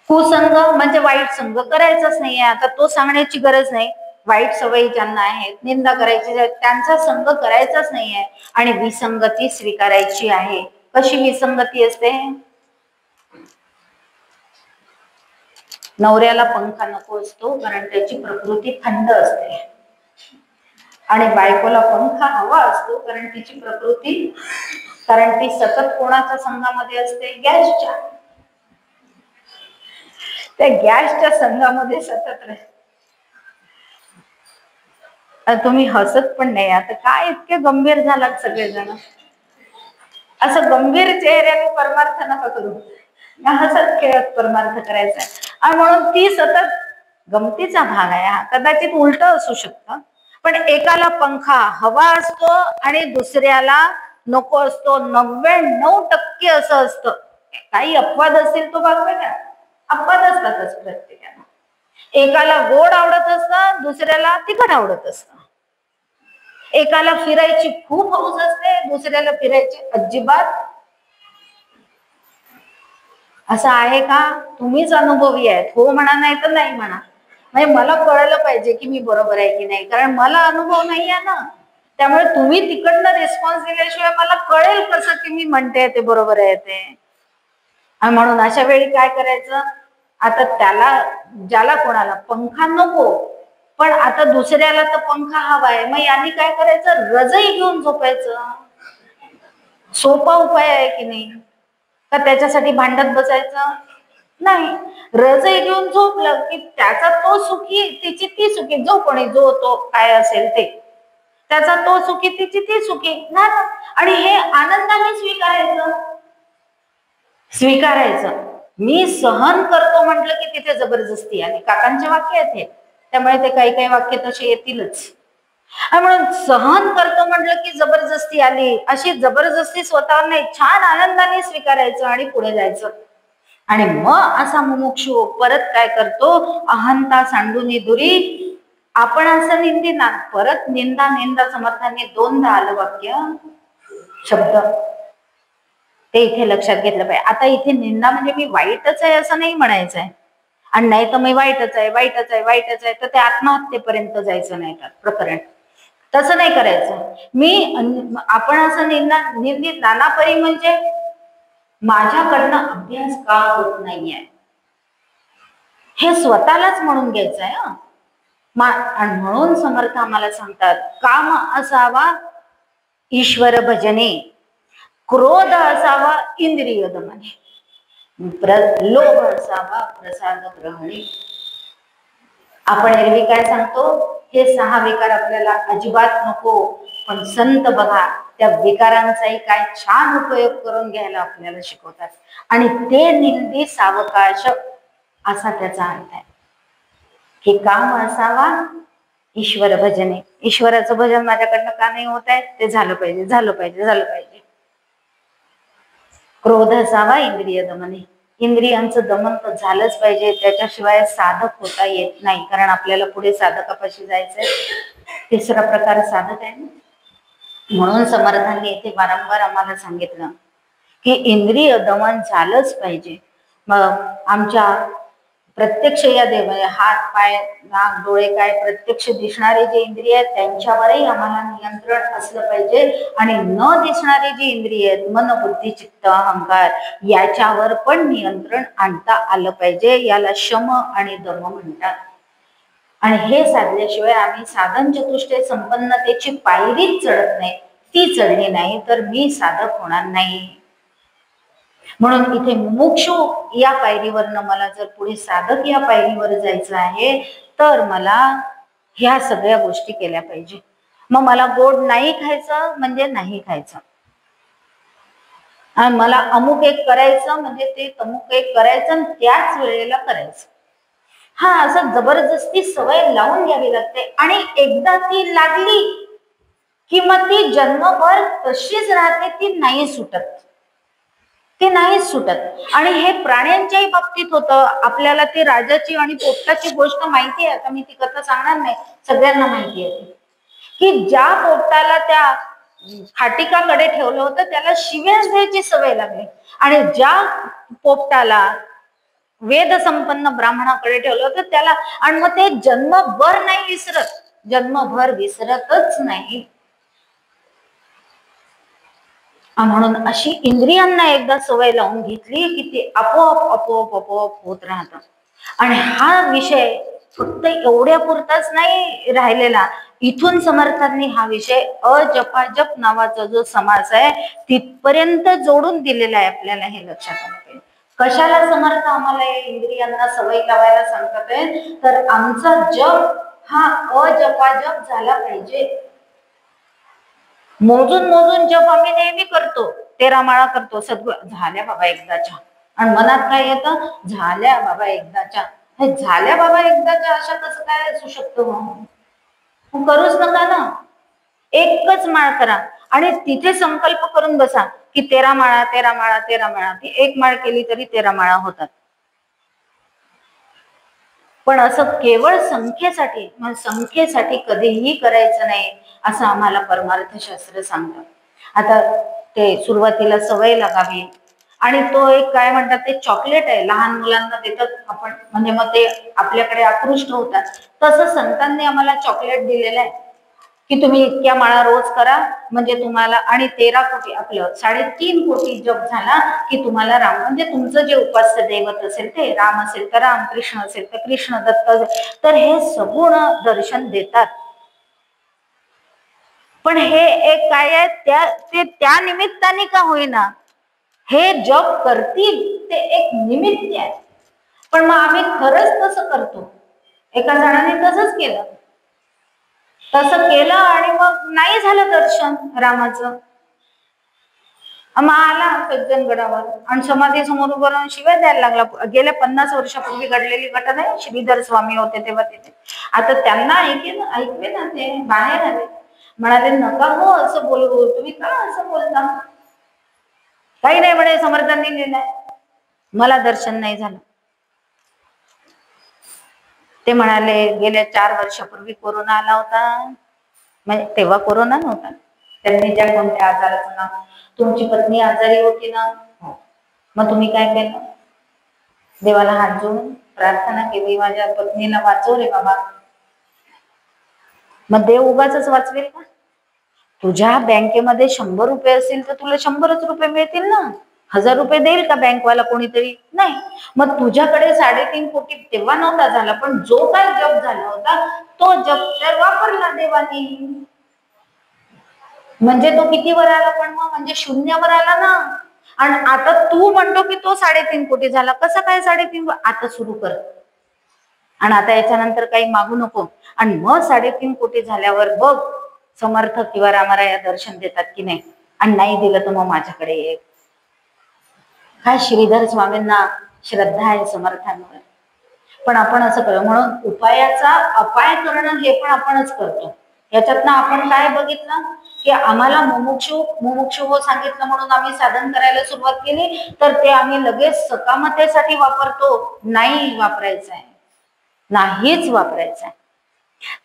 कुसंग म्हणजे वाईट संग करायचाच नाहीये. आता तो सांगण्याची गरज नाही. वाईट सवयी ज्यांना आहेत, निंदा करायची, त्यांचा संग करायचाच नाहीये. आणि विसंगती स्वीकारायची आहे. कशी विसंगती असते? नवऱ्याला पंखा नको असतो कारण त्याची प्रकृती थंड असते, आणि बायकोला पंखा हवा असतो कारण तिची प्रकृती, कारण ती सतत कोणाच्या संघामध्ये असते? गॅसच्या. त्या गॅसच्या संघामध्ये सतत राहते. तुम्ही हसत पण नाही. आता काय इतके गंभीर झालात सगळेजण? असं गंभीर चेहऱ्याने परमार्थ नका करू. हसत खेळत परमार्थ करायचा. आणि म्हणून ती सतत गमतीचा भाग आहे हा. कदाचित उलट असू शकतं, पण एकाला पंखा हवा असतो आणि दुसऱ्याला नको असतो. 99% असं असतं. काही अपवाद असतील तो भाग वेगळा, अपवाद असतातच प्रत्येकाला. एकाला गोड आवडत असतं, दुसऱ्याला तिखट आवडत असतं. एकाला फिरायची खूप हौस असते, दुसऱ्याला फिरायची अजिबात. असं आहे का? तुम्हीच अनुभवी आहेत. हो म्हणा, नाही तर नाही म्हणा. म्हणजे मला कळलं पाहिजे की मी बरोबर आहे की नाही, कारण मला अनुभव नाही आहे ना. त्यामुळे तुम्ही तिकडनं रिस्पॉन्स दिल्याशिवाय मला कळेल कसं की मी म्हणते ते बरोबर आहे ते. आणि म्हणून अशा वेळी काय करायचं? आता त्याला, ज्याला कोणाला पंखा नको पण आता दुसऱ्याला तर पंखा हवाय, मग यांनी काय करायचं? रजई घेऊन झोपायचं. सोपा उपाय आहे की नाही? का त्याच्यासाठी भांडत बसायचं? नाही. रजई घेऊन झोपलं की त्याचा तो सुखी, तिची ती सुखी. जो कोणी जो तो काय असेल ते, त्याचा तो सुखी, तिची ती सुखी ना. आणि हे आनंदाने स्वीकारायचं. मी सहन करतो म्हटलं की तिथे जबरदस्ती आली. काकांचे वाक्य आहेत हे, त्यामुळे ते काही काही वाक्य तसे येतीलच. म्हणून सहन करतो म्हटलं की जबरदस्ती आली. अशी जबरदस्ती स्वतःवर नाही, छान आनंदाने स्वीकारायचं आणि पुढे जायचं. आणि मग असा मुमुक्षू परत काय करतो? अहंता सांडूनी दुरी आपण असं निंदिना. परत निंदा समर्थांनी 2दा आलं वाक्य, शब्द, ते इथे लक्षात घेतलं पाहिजे. आता इथे निंदा म्हणजे मी वाईटच आहे असं नाही म्हणायचं आहे, आणि नाही तर मी वाईटच आहे तर ते आत्महत्येपर्यंत जायचं नाही. तर प्रकरण तसं नाही करायचं. आपण असं निंदित नानापरी म्हणजे माझ्याकडनं अभ्यास का होत नाहीये हे स्वतःलाच म्हणून घ्यायचं आहे. आणि म्हणून समर्थ आम्हाला सांगतात, काम असावा ईश्वर भजने, क्रोध असावा इंद्रिय दमने, लोभ असावा प्रसाद ग्रहणे. आपण एरवी काय सांगतो? हे 6 विकार आपल्याला अजिबात नको. पण संत बघा त्या विकारांचाही काय छान उपयोग करून घ्यायला आपल्याला शिकवतात. आणि ते निंदी सावकाश असा त्याचा अर्थ आहे की काम असावा ईश्वर भजने. ईश्वराचं भजन माझ्याकडनं का नाही होत आहे? ते झालं पाहिजे. क्रोध असावा इंद्रिय दमने. इंद्रियांचं दमन तर झालंच पाहिजे, त्याच्याशिवाय साधक होता येत नाही, कारण आपल्याला पुढे साधकापाशी जायचंय. तिसरा प्रकार साधक आहे ना. म्हणून समर्थांनी इथे वारंवार आम्हाला सांगितलं की इंद्रिय दमन झालंच पाहिजे. मग आमच्या प्रत्यक्ष या देव हात पाय नाक डोळे काय प्रत्यक्ष दिसणारे जे इंद्रिय आहेत त्यांच्यावरही आम्हाला नियंत्रण असलं पाहिजे, आणि न दिसणारे जे इंद्रिय आहेत मन बुद्धी चित्त अहंकार याच्यावर पण नियंत्रण आणता आलं पाहिजे. याला शम आणि दम म्हणतात. आणि हे साधल्याशिवाय आम्ही साधन चतुष्टय संपन्नतेची पायरीच चढत नाही. ती चढली नाही तर मी साधक होणार नाही. म्हणून इथे मुमुक्षु या पायरीवरनं मला जर पुढे साधक या पायरीवर जायचं आहे तर मला ह्या सगळ्या गोष्टी केल्या पाहिजे. मग मला गोड नाही खायचं म्हणजे नाही खायचं, आणि मला अमुक एक करायचं म्हणजे ते तमुक एक करायचं आणि त्याच वेळेला करायचं. हा असं जबरदस्ती सवय लावून घ्यावी लागते, आणि एकदा ती लागली कि मग ती जन्मभर तशीच राहते, ती नाही सुटत, ती नाही सुटत. आणि हे प्राण्यांच्याही बाबतीत होतं. आपल्याला ती राजाची आणि पोपटाची गोष्ट माहिती आहे. आता मी ती कथा सांगणार नाही, सगळ्यांना माहिती आहे की ज्या पोपटाला त्या खाटिकाकडे ठेवलं होतं त्याला शिव्याच द्यायची सवय लागली, आणि ज्या पोपटाला वेद संपन्न ब्राह्मणाकडे ठेवलं होतं त्याला, आणि मग ते जन्मभर नाही विसरत, जन्मभर विसरतच नाही. म्हणून अशी इंद्रियांना एकदा सवय लावून घेतली की ते आपोआप आपोआप आपोआप होत राहतं. आणि हा विषय फक्त एवढ्या पुरताच नाही राहिलेला. इथून समर्थांनी हा विषय अजपाजप नावाचा जो समास आहे तिथपर्यंत जोडून दिलेला आहे. आपल्याला हे लक्षात आलं पाहिजे. कशाला समर्थ आम्हाला या इंद्रियांना सवय लावायला सांगतात आहे, तर आमचा जप हा अजपाजप झाला पाहिजे. मोजून मोजून जप आम्ही नेहमी करतो, 13 माळा करतो, सद्गुरू झाल्या बाबा एकदाच्या, आणि मनात काय येतं, झाल्या बाबा एकदाच्या. हे झाल्या बाबा एकदाच्या अशा कसं काय असू शकतं? करूच नका ना, एकच माळ करा आणि तिथे संकल्प करून बसा की 13 माळा 13 माळा 13 माळा. ती एक माळ केली तरी 13 माळा होतात. पण असं केवळ संख्येसाठी, संख्येसाठी कधीही करायचं नाही असं आम्हाला परमार्थशास्त्र सांगतं. आता ते सुरुवातीला सवय लागावी, आणि तो एक काय म्हणतात ते चॉकलेट आहे, लहान मुलांना देतात आपण, म्हणजे मग ते आपल्याकडे आकृष्ट होतात. तसं संतांनी आम्हाला चॉकलेट दिलेलं आहे की तुम्ही इतक्या माळा रोज करा म्हणजे तुम्हाला, आणि 13 कोटी आपलं 3.5 कोटी जप झाला की तुम्हाला राम, म्हणजे तुमचं जे उपास्य दैवत असेल ते राम असेल तर राम, कृष्ण असेल तर कृष्ण, दत्त तर हे सगुण दर्शन देतात. पण हे एक काय आहे, त्या निमित्ताने का होईना हे जप करतील, ते एक निमित्त आहे. पण मग आम्ही खरंच तसं करतो. एका जणाने तसंच केलं, तसं केलं आणि मग नाही झालं दर्शन रामाचं. मग आला सज्जनगडावर आणि समाधी समोर उभं राहून शिवाय द्यायला लागला. गेल्या 50 वर्षापूर्वी घडलेली घटना आहे. श्रीधर स्वामी होते तेव्हा तिथे. आता त्यांना ऐकले ना, ते बाहेर आले, म्हणाले नका हो असं बोलू, तुम्ही का असं बोलता? काही नाही म्हणे, समर्थांनी लिहिलंय, मला दर्शन नाही झालं. ते म्हणाले गेल्या 4 वर्षापूर्वी कोरोना आला होता, म्हणजे तेव्हा कोरोना नव्हता. त्यांनी ज्या कोणत्या आजाराचं नाव, तुमची पत्नी आजारी होती ना, मग तुम्ही काय केलं? देवाला हात जोडून प्रार्थना केली, माझ्या पत्नीला वाचव रे बाबा. मग देव उगाच वाचवेल का? तुझ्या बँकेमध्ये 100 रुपये असतील तर तुला 100च रुपये मिळतील ना. 1000 रुपये देईल का बँकवाला कोणीतरी? नाही. मग तुझ्याकडे 3.5 कोटी तेव्हा नव्हता झाला, पण जो काय जप झाला होता तो जप तर वापरला देवानी. म्हणजे तो किती वर आला? पण मग म्हणजे 0 आला ना. आणि आता तू म्हणतो की तो 3.5 कोटी झाला. कसा काय 3.5? आता सुरू कर, आणि आता याच्यानंतर काही मागू नको. आणि मग 3.5 कोटी झाल्यावर बघ समर्थ किंवा रामराया दर्शन देतात की नाही, आणि नाही दिलं तर मग माझ्याकडे ये. हा श्रीधर स्वामींना श्रद्धा आहे समर्थांवर. पण आपण असं करू, म्हणून उपायाचा अपाय करणं हे पण आपणच करतो. याच्यातनं आपण काय बघितलं की आम्हाला मुमुक्षू मुमुक्षू हो सांगितलं म्हणून आम्ही साधन करायला सुरुवात केली तर ते आम्ही लगेच सकामतेसाठी वापरतो, नाही वापरायचं आहे, नाहीच वापरायचं आहे.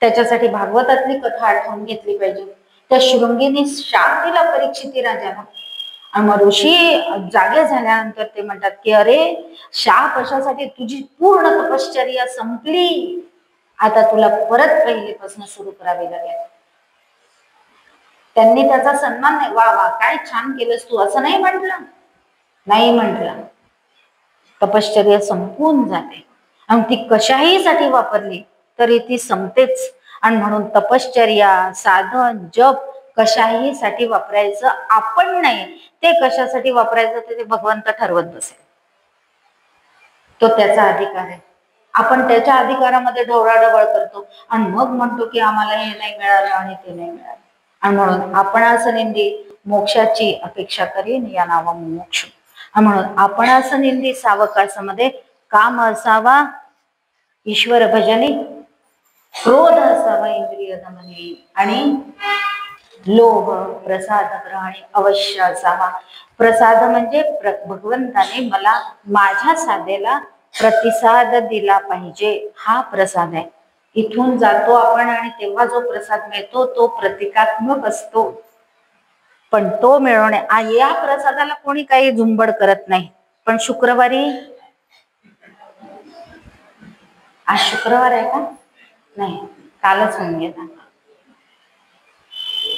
त्याच्यासाठी भागवतातली कथा आठवून घेतली पाहिजे. त्या शृंगीने शाप दिला परीक्षिती राजाला आणि मग ऋषी जागे झाल्यानंतर ते म्हणतात की अरे शाप अशासाठी तुझी पूर्ण तपश्चर्या संपली, आता तुला परत पहिलेपासून सुरू करावी लागेल. त्यांनी त्याचा सन्मान नाही, वा वा काय छान केलंस तू, असं नाही म्हटलं, नाही म्हटलं. तपश्चर्या संपून जाते आणि ती कशाही साठी वापरली तरी ती संपतेच. आणि म्हणून तपश्चर्या साधन जप कशाही साठी वापरायचं आपण नाही, ते कशासाठी वापरायचं ते भगवंत ठरवत बसेल. तो त्याचा अधिकार आहे. आपण त्याच्या अधिकारामध्ये ढवळाढवळ करतो आणि मग म्हणतो की आम्हाला हे नाही मिळालं आणि ते नाही मिळालं. आणि म्हणून आपण असं निंदी मोक्षाची अपेक्षा करीन या नावा मोक्ष. म्हणून आपण असं निंदी सावकाशामध्ये काम असावा ईश्वर भजने, क्रोध असावा इंद्रिय दमने आणि लोभ प्रसाद ग्रहणे अवश्य असावा. प्रसाद म्हणजे भगवंताने मला माझ्या साधेला प्रतिसाद दिला पाहिजे, हा प्रसाद आहे. इथून जातो आपण आणि तेव्हा जो प्रसाद मिळतो तो प्रतिकात्मक असतो, पण तो मिळवणे या प्रसादाला कोणी काही झुंबड करत नाही. पण शुक्रवारी, आज शुक्रवार आहे का, नाही कालच होऊन गेला.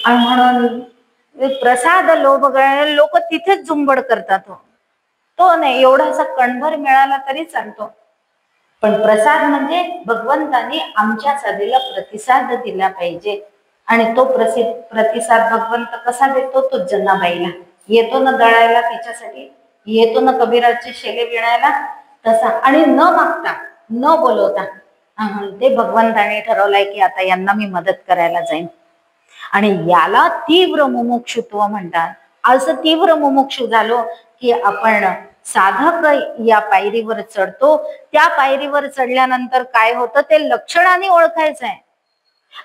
आणि म्हणून प्रसाद लोभ लोक तिथेच झुंबड करतात. तो नाही, एवढासा कणभर मिळाला तरी चालतो. पण प्रसाद म्हणजे भगवंताने आमच्या साधीला प्रतिसाद दिला पाहिजे. आणि तो प्रतिसाद भगवंत कसा देतो, तो जनाबाईला येतो ना दळायला, तिच्यासाठी येतो ना कबीराचे शेले विणायला तसा, आणि न मागता न बोलवता ते भगवंताने ठरवलंय की आता यांना मी मदत करायला जाईन. आणि याला तीव्र मुमुक्षुत्व म्हणतात. असं तीव्र मुमुक्षु झालो की आपण साधक या पायरीवर चढतो. त्या पायरीवर चढल्यानंतर काय होतं ते लक्षणाने ओळखायचं आहे.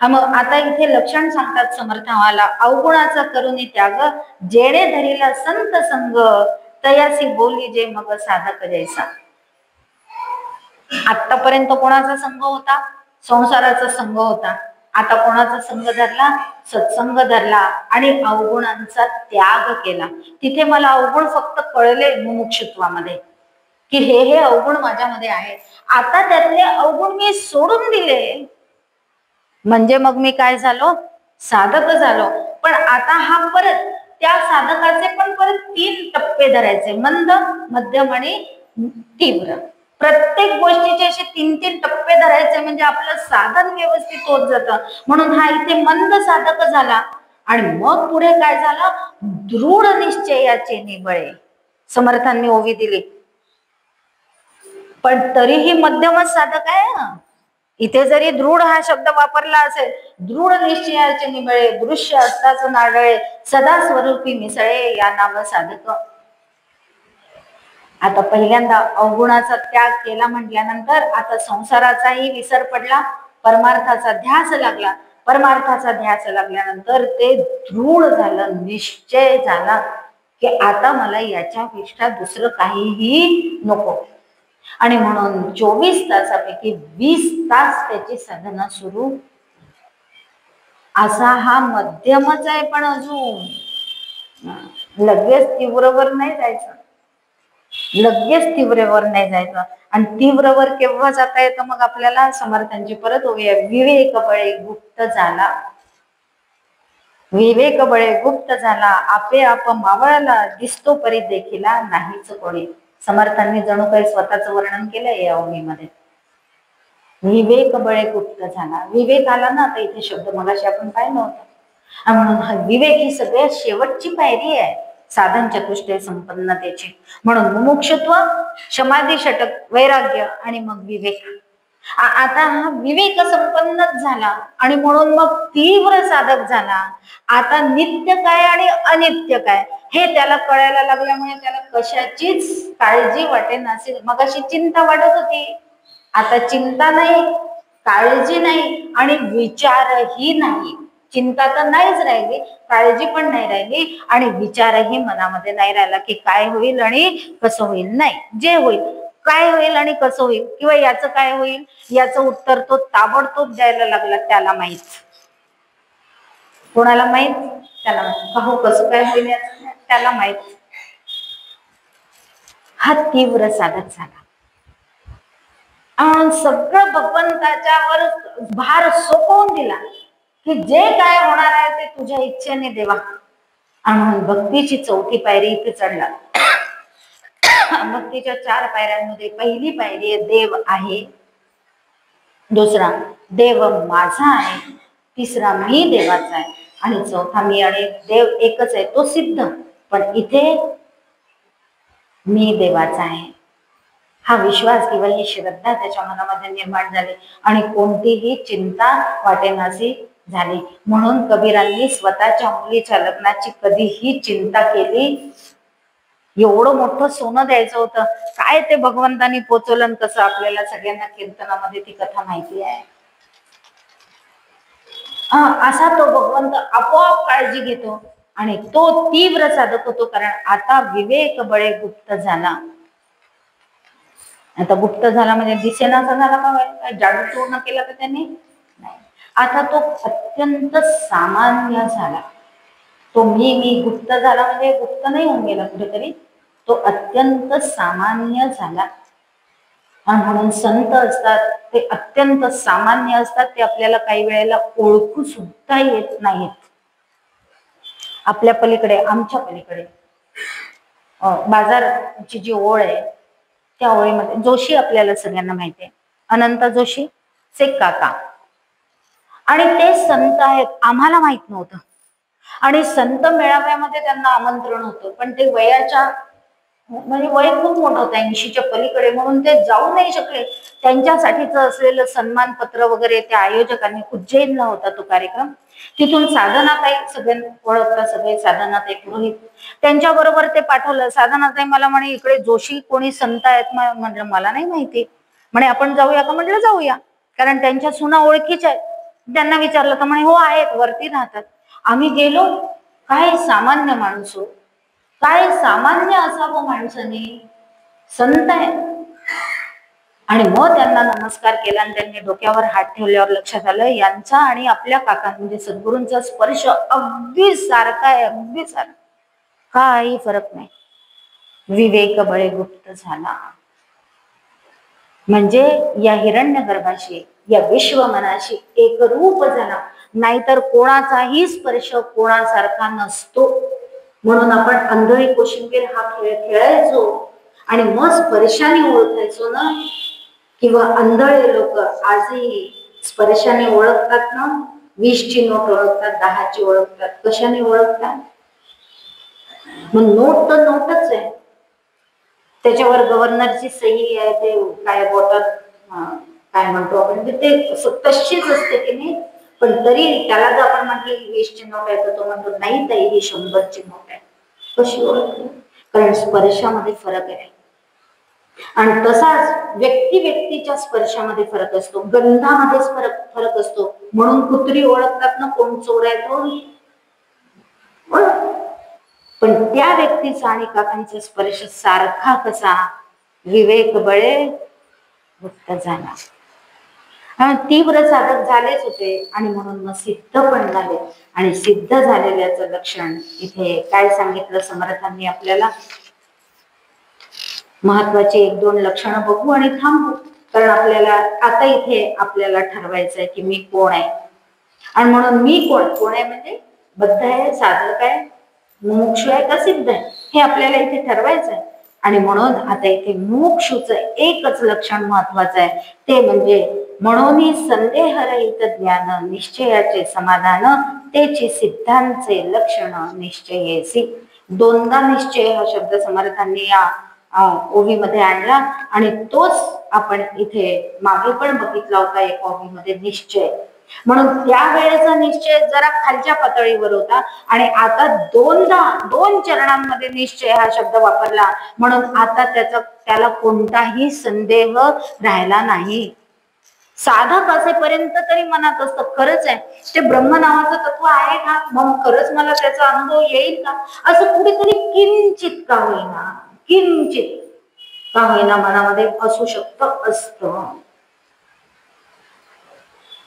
मग आता इथे लक्षण सांगतात समर्थावाला, अवगुणाचा करुणी त्याग जेणे धरीला संत संग तयासी बोली जे मग साधक जैसा. आतापर्यंत कोणाचा संघ होता, संसाराचा संघ होता. आता कोणाचा संघ धरला, सत्संग धरला आणि अवगुणांचा त्याग केला. तिथे मला अवगुण फक्त कळले मुमुक्षुत्वामध्ये की हे अवगुण माझ्यामध्ये आहे. आता त्यातले अवगुण मी सोडून दिले म्हणजे मग मी काय झालो, साधक झालो. पण आता हा परत त्या साधकाचे पण परत 3 टप्पे धरायचे, मंद, मध्यम आणि तीव्र. प्रत्येक गोष्टीचे असे 3-3 टप्पे धरायचे म्हणजे आपलं साधन व्यवस्थित होत जातं. म्हणून हा इथे मंद साधक झाला आणि मग पुढे काय झालं, दृढ निश्चयाचे निबळे. समर्थांनी ओवी दिली, पण तरीही मध्यमच साधक आहे. इथे जरी दृढ हा शब्द वापरला असेल, दृढ निश्चयाचे निबळे दृश्य असताच नाडळे सदा स्वरूपी मिसळे या नाव साधक. आता पहिल्यांदा अवगुणाचा त्याग केला म्हटल्यानंतर आता संसाराचाही विसर पडला, परमार्थाचा ध्यास लागला. परमार्थाचा ध्यास लागल्यानंतर ते दृढ झालं, निश्चय झाला की आता मला याच्यापेक्षा दुसरं काहीही नको. आणि म्हणून 24 तासापैकी 20 तास त्याची साधना सुरू. असा हा मध्यमच आहे, पण अजून लगेच तीव्रवर नाही जायचं, लगेच तीव्रवर नाही जायचं. आणि तीव्रवर केव्हा जाता येतं मग आपल्याला, समर्थांची परत होऊया, विवेक बळे गुप्त झाला. विवेक बळे गुप्त झाला, आपे आप मावळला दिसतो परी देखीला नाहीच कोणी. समर्थांनी जणू काही स्वतःचं वर्णन केलंय या ओवीमध्ये. विवेक बळे गुप्त झाला, विवेक आला ना. आता इथे शब्द मगाशी आपण पाहिलं होतं. म्हणून हा विवेक ही सगळ्यात शेवटची पायरी आहे साधन चतुष्टय संपन्नतेची. म्हणून मुमुक्षुत्व, समाधी षटक, वैराग्य आणि मग विवेक. आता हा विवेक संपन्नच झाला आणि म्हणून मग तीव्र साधक झाला. आता नित्य काय आणि अनित्य काय हे त्याला कळायला लागल्यामुळे त्याला कशाचीच काळजी वाटेनासे. मग अशी चिंता वाटत होती, आता चिंता नाही, काळजी नाही आणि विचारही नाही. चिंता तर नाहीच राहिली, काळजी पण नाही राहिली आणि विचारही मनामध्ये नाही राहिला की काय होईल आणि कसं होईल. नाही, जे होईल, काय होईल आणि कसं होईल किंवा याचं काय होईल याचं उत्तर तो ताबडतोब द्यायला लागला. त्याला माहित, कोणाला माहित? त्याला माहित. का हो कसं काय होईल याचं त्याला माहित. हा तीव्र साधक झाला. सगळं भगवंताच्यावर भार सोपवून दिला की जे काय होणार आहे ते तुझ्या इच्छेने देवा. आणि भक्तीची चौथी पायरी इथे चढला. भक्तीच्या 4 पायऱ्यांमध्ये पहिली पायरी आहे देव आहे, दुसरा देव माझा आहे, तिसरा मी देवाचा आहे आणि चौथा मी आणि देव एकच आहे तो सिद्ध. पण इथे मी देवाचा आहे हा विश्वास किंवा ही श्रद्धा त्याच्या मनामध्ये निर्माण झाली आणि कोणतीही चिंता वाटेनाशी झाली. म्हणून कबीरांनी स्वतःच्या मुलीच्या लग्नाची कधीही चिंता केली. एवढं मोठं सोनं द्यायचं होतं, काय ते भगवंतानी पोचवलं कसं आपल्याला सगळ्यांना कीर्तनामध्ये ती कथा माहिती आहे. असा तो भगवंत आपोआप काळजी घेतो आणि तो तीव्र साधक होतो. कारण आता विवेक बळे गुप्त झाला. आता गुप्त झाला म्हणजे दिसेनासा झाला का? काय जादू पूर्ण केला का त्यांनी? नाही. आता तो अत्यंत सामान्य झाला. तो मी गुप्त झाला म्हणजे गुप्त नाही होऊन गेला कुठेतरी, तो अत्यंत सामान्य झाला. आणि म्हणून संत असतात ते अत्यंत सामान्य असतात. ते आपल्याला काही वेळेला ओळखू सुद्धा येत नाहीत. आपल्या पलीकडे, आमच्या पलीकडे बाजारची जी ओळ आहे त्या ओळीमध्ये जोशी आपल्याला सगळ्यांना माहिती आहे, अनंत जोशी चे काका. आणि ते संत आहेत, आम्हाला माहित नव्हतं. आणि संत मेळाव्यामध्ये त्यांना आमंत्रण होतं, पण ते वयाच्या म्हणजे वय खूप मोठं होतं, 80च्या पलीकडे, म्हणून ते जाऊ नाही शकले. त्यांच्यासाठीच असलेलं सन्मान पत्र वगैरे त्या आयोजकांनी, उज्जैनला होता तो कार्यक्रम, तिथून साधनाताई सगळ्यांना ओळखता, सगळे साधनाताई पुरोहित, त्यांच्या बरोबर ते पाठवलं. साधनाताई मला म्हणे इकडे जोशी कोणी संत आहेत. म्हटलं मला नाही माहिती. म्हणे आपण जाऊया का? म्हटलं जाऊया, कारण त्यांच्या सुना ओळखीच्या आहेत. त्यांना विचारलं तर म्हणे हो आहेत, वरती राहतात. आम्ही गेलो. काय सामान्य माणूस हो, काय सामान्य असावं माणसाने, संत आहे. आणि मग त्यांना नमस्कार केला आणि त्यांनी डोक्यावर हात ठेवल्यावर लक्षात आलं यांचा आणि आपल्या काका म्हणजे सद्गुरूंचा स्पर्श अगदी सारखा आहे, अगदी सारखा, काही फरक नाही. विवेक बळे गुप्त झाला म्हणजे या हिरण्यगर्भाशी, या विश्वमनाशी एकरूप झाला. नाहीतर कोणाचाही स्पर्श कोणासारखा नसतो. म्हणून आपण आंधळी कोशिंबीर हा खेळ खेळायचो आणि मग स्पर्शाने ओळखायचो ना. किंवा आंधळे लोक आजही स्पर्शाने ओळखतात ना. 20ची नोट ओळखतात, 10ची ओळखतात. कशाने ओळखतात? मग नोट तर नोटच आहे, त्याच्यावर गव्हर्नरची सही आहे, ते काय बॉटल काय म्हणतो आपण ते तशीच असते की नाही. पण तरी त्याला जर आपण म्हटलं की 20ची नोट आहे तर तो म्हणतो नाही ताई ही 100ची नोट आहे. कशी ओळखली? कारण स्पर्शामध्ये फरक आहे. आणि तसाच व्यक्ती व्यक्तीच्या स्पर्शामध्ये फरक असतो, गंधामध्ये फरक असतो. म्हणून कुत्री ओळखतात ना कोण चोर आहे तो. पण त्या व्यक्तीचा आणि काकांचा स्पर्श सारखा कसा? विवेक बळे गुप्त झाला. तीव्र साधक झालेच होते आणि म्हणून मग सिद्ध पण झाले. आणि सिद्ध झालेल्याचं लक्षण इथे काय सांगितलं समर्थांनी आपल्याला? महत्वाची 1-2 लक्षणं बघू आणि थांबू. कारण आपल्याला आता इथे आपल्याला ठरवायचं आहे की मी कोण आहे. आणि म्हणून मी कोण आहे म्हणजे बद्ध आहे, साधक आहे, मुमुक्षु आहे का सिद्ध आहे, हे आपल्याला इथे ठरवायचं आहे. आणि म्हणून आता इथे मुमुक्षुचं एकच लक्षण महत्वाचं आहे, ते म्हणजे म्हणून संदेहरहित ज्ञान निश्चयाचे समाधान तेची सिद्धांचे लक्षण निश्चयेसी. 2दा निश्चय हा शब्द समर्थांनी या ओवीमध्ये आणला आणि तोच आपण इथे मागे पण बघितला होता एक ओवीमध्ये निश्चय. म्हणून त्यावेळेचा निश्चय जरा खालच्या पातळीवर होता आणि आता 2 चरणांमध्ये निश्चय हा शब्द वापरला. म्हणून आता त्याला कोणताही संदेह राहिला नाही. साधक असेपर्यंत तरी मनात असतं खरंच आहे ते ब्रह्म नावाचं तत्व आहे का, मग खरंच मला त्याचा अनुभव येईल का, असं कुठेतरी किंचित का होईना मनामध्ये असू शकतं असतं.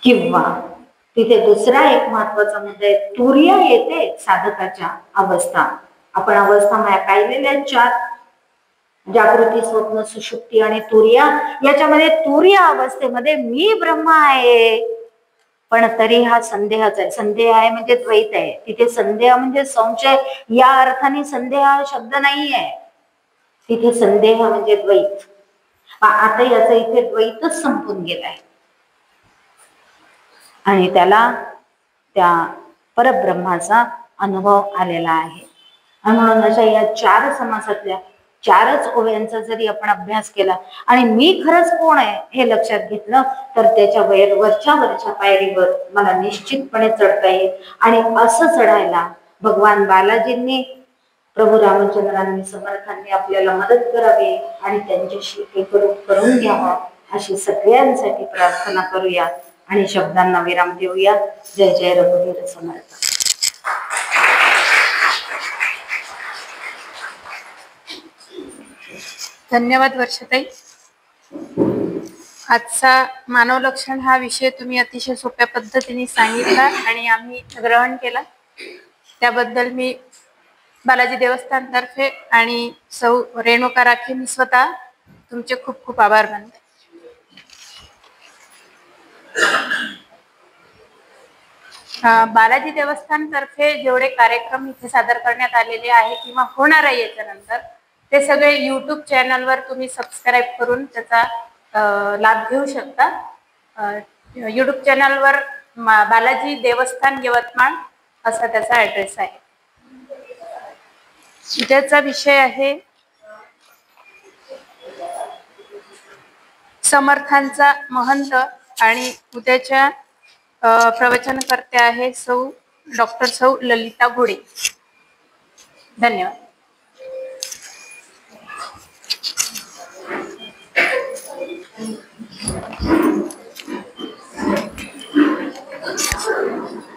किंवा तिथे दुसरा एक महत्वाचा मुद्दा आहे, तुर्य येते साधकाच्या अवस्था. आपण अवस्था पाहिलेल्या 4, जागृती, स्वप्न, सुषुप्ती आणि तुर्या. याच्यामध्ये तुर्य अवस्थेमध्ये मी ब्रह्म आहे, पण तरी हा संदेहच आहे. संदेह आहे म्हणजे द्वैत आहे. तिथे संदेह म्हणजे संशय या अर्थाने संदेह हा शब्द नाही आहे. तिथे संदेह म्हणजे द्वैत. आता याचा इथे द्वैतच संपून गेलाय आणि त्याला त्या परब्रह्माचा अनुभव आलेला आहे. आणि म्हणून अशा या 4 समासातल्या 4च ओव्यांचा जरी आपण अभ्यास केला आणि मी खरंच कोण आहे हे लक्षात घेतलं तर त्याच्या वरच्या पायरीवर मला निश्चितपणे चढता येईल. आणि असं चढायला भगवान बालाजींनी, प्रभू रामचंद्रांनी, समर्थांनी आपल्याला मदत करावी आणि त्यांच्याशी एकरूप करून घ्यावं अशी सगळ्यांसाठी प्रार्थना करूया आणि शब्दांना विराम देऊया. जय जय रघुवीर समर्थ. धन्यवाद वर्षाताई. आजचा मानव लक्षण हा विषय तुम्ही अतिशय सोप्या पद्धतीने सांगितला आणि आम्ही ग्रहण केला. त्याबद्दल मी बालाजी देवस्थानतर्फे आणि सौ रेणुका राखे मी स्वतः तुमचे खूप खूप आभार मानते. बालाजी देवस्थानतर्फे जेवढे कार्यक्रम इथे सादर करण्यात आलेले आहे किंवा होणार आहे याच्यानंतर, ते सगळे YouTube चॅनलवर तुम्ही सबस्क्राईब करून त्याचा लाभ घेऊ शकता. YouTube चॅनलवर बालाजी देवस्थान यवतमाळ असा त्याचा ऍड्रेस आहे. उद्याचा विषय आहे समर्थांचा महंत आणि उद्याच्या प्रवचनकर्त्या आहे डॉक्टर सौ ललिता घोडे. धन्यवाद.